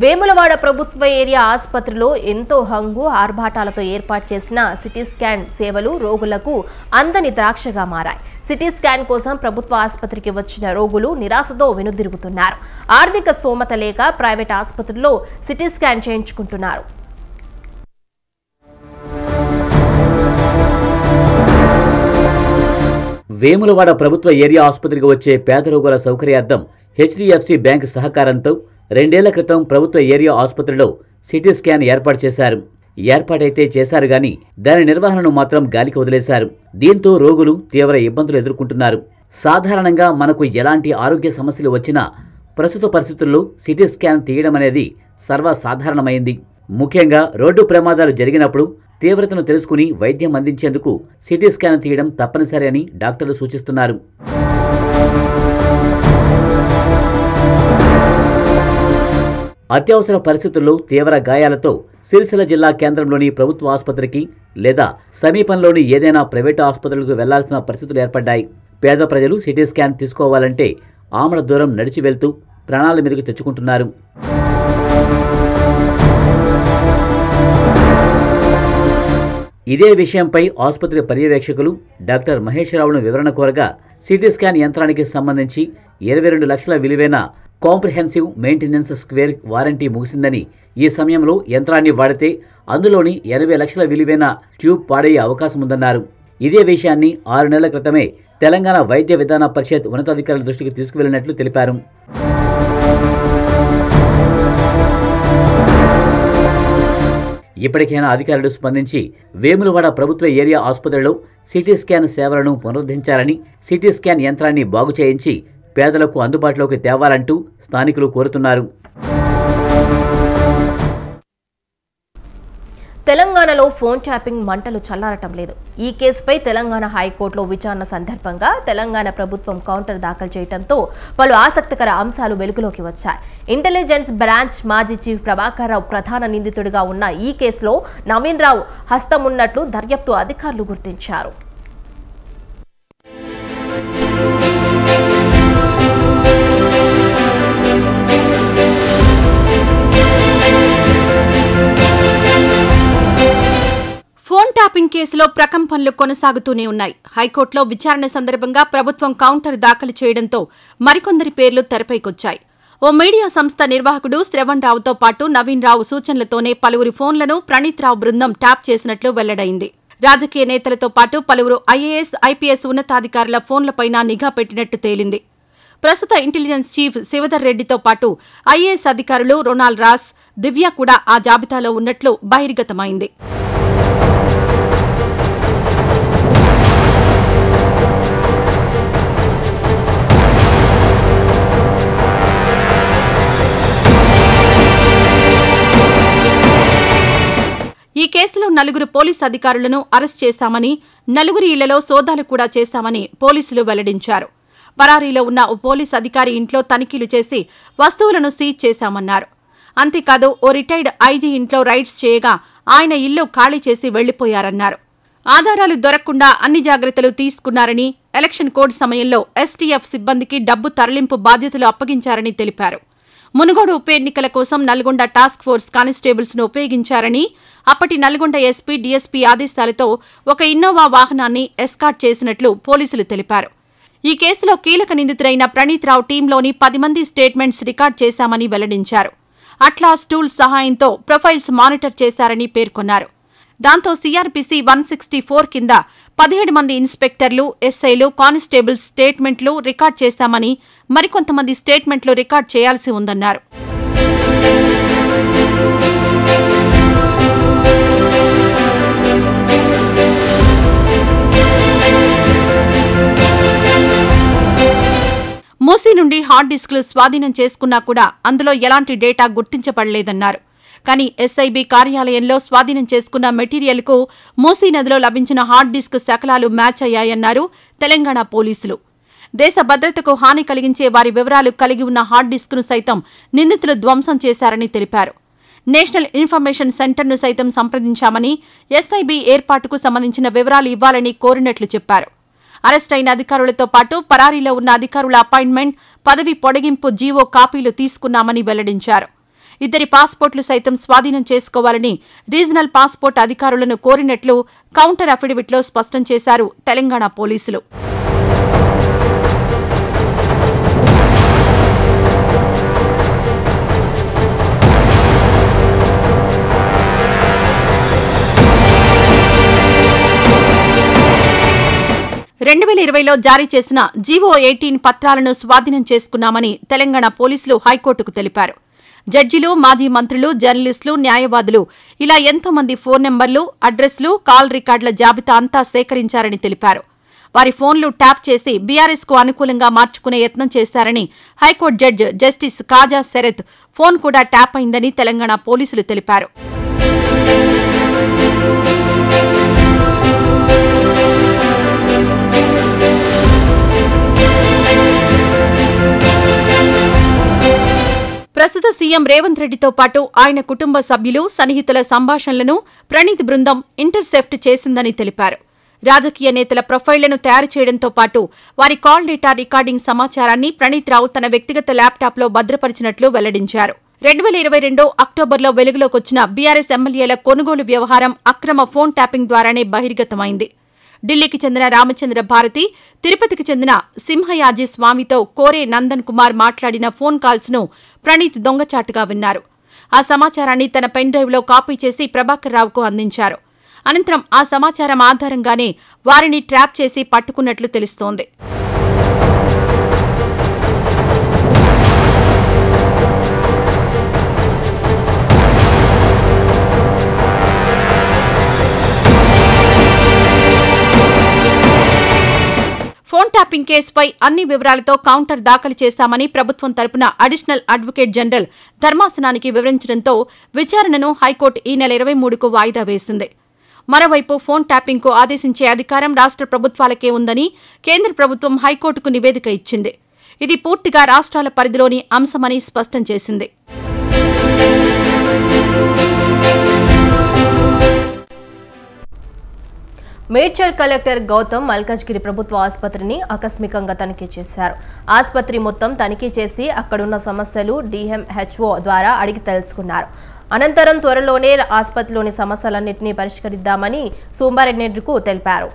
వేములవాడ ప్రభుత్వ ఏరియా ఆసుపత్రిలో ఎంతో హంగు ఆర్భాటాలతో ఏర్పాటు చేసిన సిటీ స్కాన్ సేవలు రోగులకు అందని ద్రాక్షగా మారాయి. సిటీ స్కాన్ కోసం ప్రభుత్వ ఆసుపత్రికి వచ్చిన రోగులు నిరాశతో వెనుదిరుగుతున్నారు. ఆర్థిక స్తోమత లేక ప్రైవేట్ ఆసుపత్రుల్లో సిటీ స్కాన్ చేయించుకుంటున్నారు. వేములవాడ ప్రభుత్వ ఏరియా ఆసుపత్రికి వచ్చే పేద రోగుల సౌకర్యార్థం హెచ్డిఎఫ్సి బ్యాంక్ సహకారంతో 2 ఏళ్ల క్రితం ప్రభుత్వ ఏరియా ఆసుపత్రిలో సిటీ స్కాన్ ఏర్పాటు చేశారు. ఏర్పాటైతే చేశారు గాని దాని నిర్వహణను మాత్రం గాలికి వదిలేశారు. దీంతో రోగులు తీవ్ర ఇబ్బందులు ఎదుర్కొంటున్నారు. సాధారణంగా మనకు ఎలాంటి ఆరోగ్య సమస్యలు వచ్చినా ప్రస్తుత పరిస్థితుల్లో సిటీ స్కాన్ తీయడం అనేది సర్వసాధారణమైంది. ముఖ్యంగా రోడ్డు ప్రమాదాలు జరిగినప్పుడు తీవ్రతను తెలుసుకుని వైద్యం అందించేందుకు సిటీ స్కాన్ తీయడం తప్పనిసరి అని డాక్టర్లు సూచిస్తున్నారు. అత్యవసర పరిస్థితుల్లో తీవ్ర గాయాలతో సిరిసిల్ల జిల్లా కేంద్రంలోని ప్రభుత్వ ఆసుపత్రికి లేదా సమీపంలోని ఏదైనా ప్రైవేటు ఆసుపత్రులకు వెళ్లాల్సిన పరిస్థితులు ఏర్పడ్డాయి. పేద ప్రజలు సిటీ స్కాన్ తీసుకోవాలంటే ఆమడ దూరం నడిచి వెళ్తూ ప్రాణాల మీదకు తెచ్చుకుంటున్నారు. ఇదే విషయంపై ఆసుపత్రి పర్యవేక్షకులు డాక్టర్ మహేశ్వరరావును వివరణ కోరగా సిటీ స్కాన్ యంత్రానికి సంబంధించి 22 లక్షల విలువైన కాంప్రిహెన్సివ్ మెయింటెనెన్స్ స్క్వేర్ వారంటీ ముగిసిందని, ఈ సమయంలో యంత్రాన్ని వాడితే అందులోని 80 లక్షల విలువైన ట్యూబ్ పాడయ్యే అవకాశం ఉందన్నారు. ఇదే విషయాన్ని 6 నెలల క్రితమే తెలంగాణ వైద్య విధాన పరిషత్ ఉన్నతాధికారుల దృష్టికి తీసుకువెళ్లినట్లు తెలిపారు. ఇప్పటికైనా అధికారులు స్పందించి వేములవాడ ప్రభుత్వ ఏరియా ఆసుపత్రిలో సిటీ స్కాన్ సేవలను పునరుద్ధరించాలని, సిటీ స్కాన్ యంత్రాన్ని బాగు చేయించి పేదలకు అందుబాటులోకి తేవాలంటూ స్థానికులు కోరుతున్నారు. తెలంగాణలో ఫోన్ ట్యాపింగ్ మంటలు చల్లారటం లేదు. ఈ కేసుపై తెలంగాణ హైకోర్టులో విచారణ సందర్భంగా తెలంగాణ ప్రభుత్వం కౌంటర్ దాఖలు చేయడంతో పలు ఆసక్తికర అంశాలు వెలుగులోకి వచ్చాయి. ఇంటెలిజెన్స్ బ్రాంచ్ మాజీ చీఫ్ ప్రభాకర్ రావు ప్రధాన నిందితుడిగా ఉన్న ఈ కేసులో నవీన్ రావు హస్తం ఉన్నట్లు దర్యాప్తు అధికారులు గుర్తించారు. ఫోన్ ట్యాపింగ్ కేసులో ప్రకంపనలు కొనసాగుతూనే ఉన్నాయి. హైకోర్టులో విచారణ సందర్భంగా ప్రభుత్వం కౌంటర్ దాఖలు చేయడంతో మరికొందరి పేర్లు తెరపైకొచ్చాయి. ఓ మీడియా సంస్థ నిర్వాహకుడు శ్రవణ్ రావుతో పాటు నవీన్ రావు సూచనలతోనే పలువురి ఫోన్లను ప్రణీత్ రావు బృందం ట్యాప్ చేసినట్లు వెల్లడైంది. రాజకీయ నేతలతో పాటు పలువురు ఐఏఎస్, ఐపీఎస్ ఉన్నతాధికారుల ఫోన్లపైన నిఘా పెట్టినట్టు తేలింది. ప్రస్తుత ఇంటెలిజెన్స్ చీఫ్ శివధర్ రెడ్డితో పాటు ఐఏఎస్ అధికారులు రొనాల్డ్ రాస్, దివ్య కూడా ఆ జాబితాలో ఉన్నట్లు బహిర్గతమైంది. ఈ కేసులో 4 పోలీసు అధికారులను అరెస్ట్ చేశామని, 4 ఇళ్లలో సోదాలు కూడా చేశామని పోలీసులు వెల్లడించారు. పరారీలో ఉన్న ఓ పోలీసు అధికారి ఇంట్లో తనిఖీలు చేసి వస్తువులను సీజ్ చేశామన్నారు. అంతేకాదు ఓ రిటైర్డ్ ఐజీ ఇంట్లో రైడ్స్ చేయగా ఆయన ఇల్లు ఖాళీ చేసి వెళ్లిపోయారన్నారు. ఆధారాలు దొరకకుండా అన్ని జాగ్రత్తలు తీసుకున్నారని, ఎలక్షన్ కోడ్ సమయంలో ఎస్టీఎఫ్ సిబ్బందికి డబ్బు తరలింపు బాధ్యతలు అప్పగించారని తెలిపారు. మునుగోడు ఉప ఎన్నికల కోసం నల్గొండ టాస్క్ ఫోర్స్ కానిస్టేబుల్స్ ను ఉపయోగించారని, అప్పటి నల్గొండ ఎస్పీ, డీఎస్పీ ఆదేశాలతో ఒక ఇన్నోవా వాహనాన్ని ఎస్కార్ట్ చేసినట్లు పోలీసులు తెలిపారు. ఈ కేసులో కీలక నిందితుడైన ప్రణీత్ రావు టీంలోని 10 మంది స్టేట్మెంట్స్ రికార్డ్ చేశామని వెల్లడించారు. అట్లాస్ టూల్ సహాయంతో ప్రొఫైల్స్ మానిటర్ చేశారని పేర్కొన్నారు. దాంతో సీఆర్పీసీ 164 కింద 17 మంది ఇన్స్పెక్టర్లు, ఎస్ఐలు, కానిస్టేబుల్స్ స్టేట్మెంట్లు రికార్డ్ చేశామని, మరికొంతమంది స్టేట్మెంట్లు రికార్డ్ చేయాల్సి ఉందన్నారు. మూసీ నుండి హార్డ్ డిస్క్లు స్వాధీనం చేసుకున్నా కూడా అందులో ఎలాంటి డేటా గుర్తించబడలేదన్నారు. కానీ ఎస్ఐబీ కార్యాలయంలో స్వాధీనం చేసుకున్న మెటీరియల్కు మూసీ నదిలో లభించిన హార్డ్ డిస్క్ శకలాలు మ్యాచ్ అయ్యాయన్నారు తెలంగాణ పోలీసులు. దేశ భద్రతకు హాని కలిగించే వారి వివరాలు కలిగి ఉన్న హార్డ్ డిస్క్ను సైతం నిందితులు ధ్వంసం చేశారని తెలిపారు. నేషనల్ ఇన్ఫర్మేషన్ సెంటర్ను సైతం సంప్రదించామని, ఎస్ఐబీ ఏర్పాటుకు సంబంధించిన వివరాలు ఇవ్వాలని కోరినట్లు చెప్పారు. అరెస్ట్ అయిన అధికారులతో పాటు పరారీలో ఉన్న అధికారుల అపాయింట్మెంట్, పదవి పొడిగింపు జీవో కాపీలు తీసుకున్నామని వెల్లడించారు. 2 పాస్పోర్ట్లు సైతం స్వాధీనం చేసుకోవాలని రీజనల్ పాస్పోర్ట్ అధికారులను కోరినట్లు కౌంటర్ అఫిడవిట్లో స్పష్టం చేశారు తెలంగాణ పోలీసులు. లో జారీ చేసిన జీవో 18 పత్రాలను స్వాధీనం చేసుకున్నామని తెలంగాణ పోలీసులు హైకోర్టుకు తెలిపారు. జడ్జిలు, మాజీ మంత్రులు, జర్నలిస్టులు, న్యాయవాదులు ఇలా ఎంతో మంది ఫోన్ నెంబర్లు, అడ్రస్లు, కాల్ రికార్డుల జాబితా అంతా సేకరించారని తెలిపారు. వారి ఫోన్లు ట్యాప్ చేసి బీఆర్ఎస్కు అనుకూలంగా మార్చుకునే యత్నం చేశారని హైకోర్టు జడ్జి జస్టిస్ కాజా శరత్ ఫోన్ కూడా ట్యాప్ అయిందని తెలంగాణ పోలీసులు తెలిపారు. ప్రస్తుత సీఎం రేవంత్ రెడ్డితో పాటు ఆయన కుటుంబ సభ్యులు, సన్నిహితుల సంభాషణలను ప్రణీత్ బృందం ఇంటర్సెప్ట్ చేసిందని తెలిపారు. రాజకీయ నేతల ప్రొఫైళ్లను తయారు చేయడంతో పాటు వారి కాల్ డేటా రికార్డింగ్ సమాచారాన్ని ప్రణీత్ రావు తన వ్యక్తిగత ల్యాప్టాప్లో భద్రపరిచినట్లు వెల్లడించారు. 2022 అక్టోబర్లో వెలుగులోకొచ్చిన బీఆర్ఎస్ ఎమ్మెల్యేల కొనుగోలు వ్యవహారం అక్రమ ఫోన్ ట్యాపింగ్ ద్వారానే బహిర్గతమైంది. ఢిల్లీకి చెందిన రామచంద్ర భారతి, తిరుపతికి చెందిన సింహయాజీ స్వామితో కోరే నందన్ కుమార్ మాట్లాడిన ఫోన్ కాల్స్ ను ప్రణీత్ దొంగచాటుగా విన్నారు. ఆ సమాచారాన్ని తన పెన్ డ్రైవ్లో కాపీ చేసి ప్రభాకర్ రావుకు అందించారు. అనంతరం ఆ సమాచారం ఆధారంగానే వారిని ట్రాప్ చేసి పట్టుకున్నట్లు తెలుస్తోంది. ట్యాపింగ్ కేసుపై అన్ని వివరాలతో కౌంటర్ దాఖలు చేశామని ప్రభుత్వం తరపున అడిషనల్ అడ్వకేట్ జనరల్ ధర్మాసనానికి వివరించడంతో విచారణను హైకోర్టు ఈ నెల 23కు వాయిదా వేసింది. మరోవైపు ఫోన్ ట్యాపింగ్కు ఆదేశించే అధికారం రాష్ట్ర ప్రభుత్వాలకే ఉందని కేంద్ర ప్రభుత్వం హైకోర్టుకు నివేదిక ఇచ్చింది. ఇది పూర్తిగా రాష్ట్రాల పరిధిలోని అంశమని స్పష్టం చేసింది. మేడ్చల్ కలెక్టర్ గౌతమ్ మల్కాజ్గిరి ప్రభుత్వ ఆసుపత్రిని ఆకస్మికంగా తనిఖీ చేశారు. ఆసుపత్రి మొత్తం తనిఖీ చేసి అక్కడున్న సమస్యలు DMHO ద్వారా అడిగి తెలుసుకున్నారు. అనంతరం త్వరలోనే ఆసుపత్రిలోని సమస్యలన్నింటినీ పరిష్కరిద్దామని సోమవారం తెలిపారు.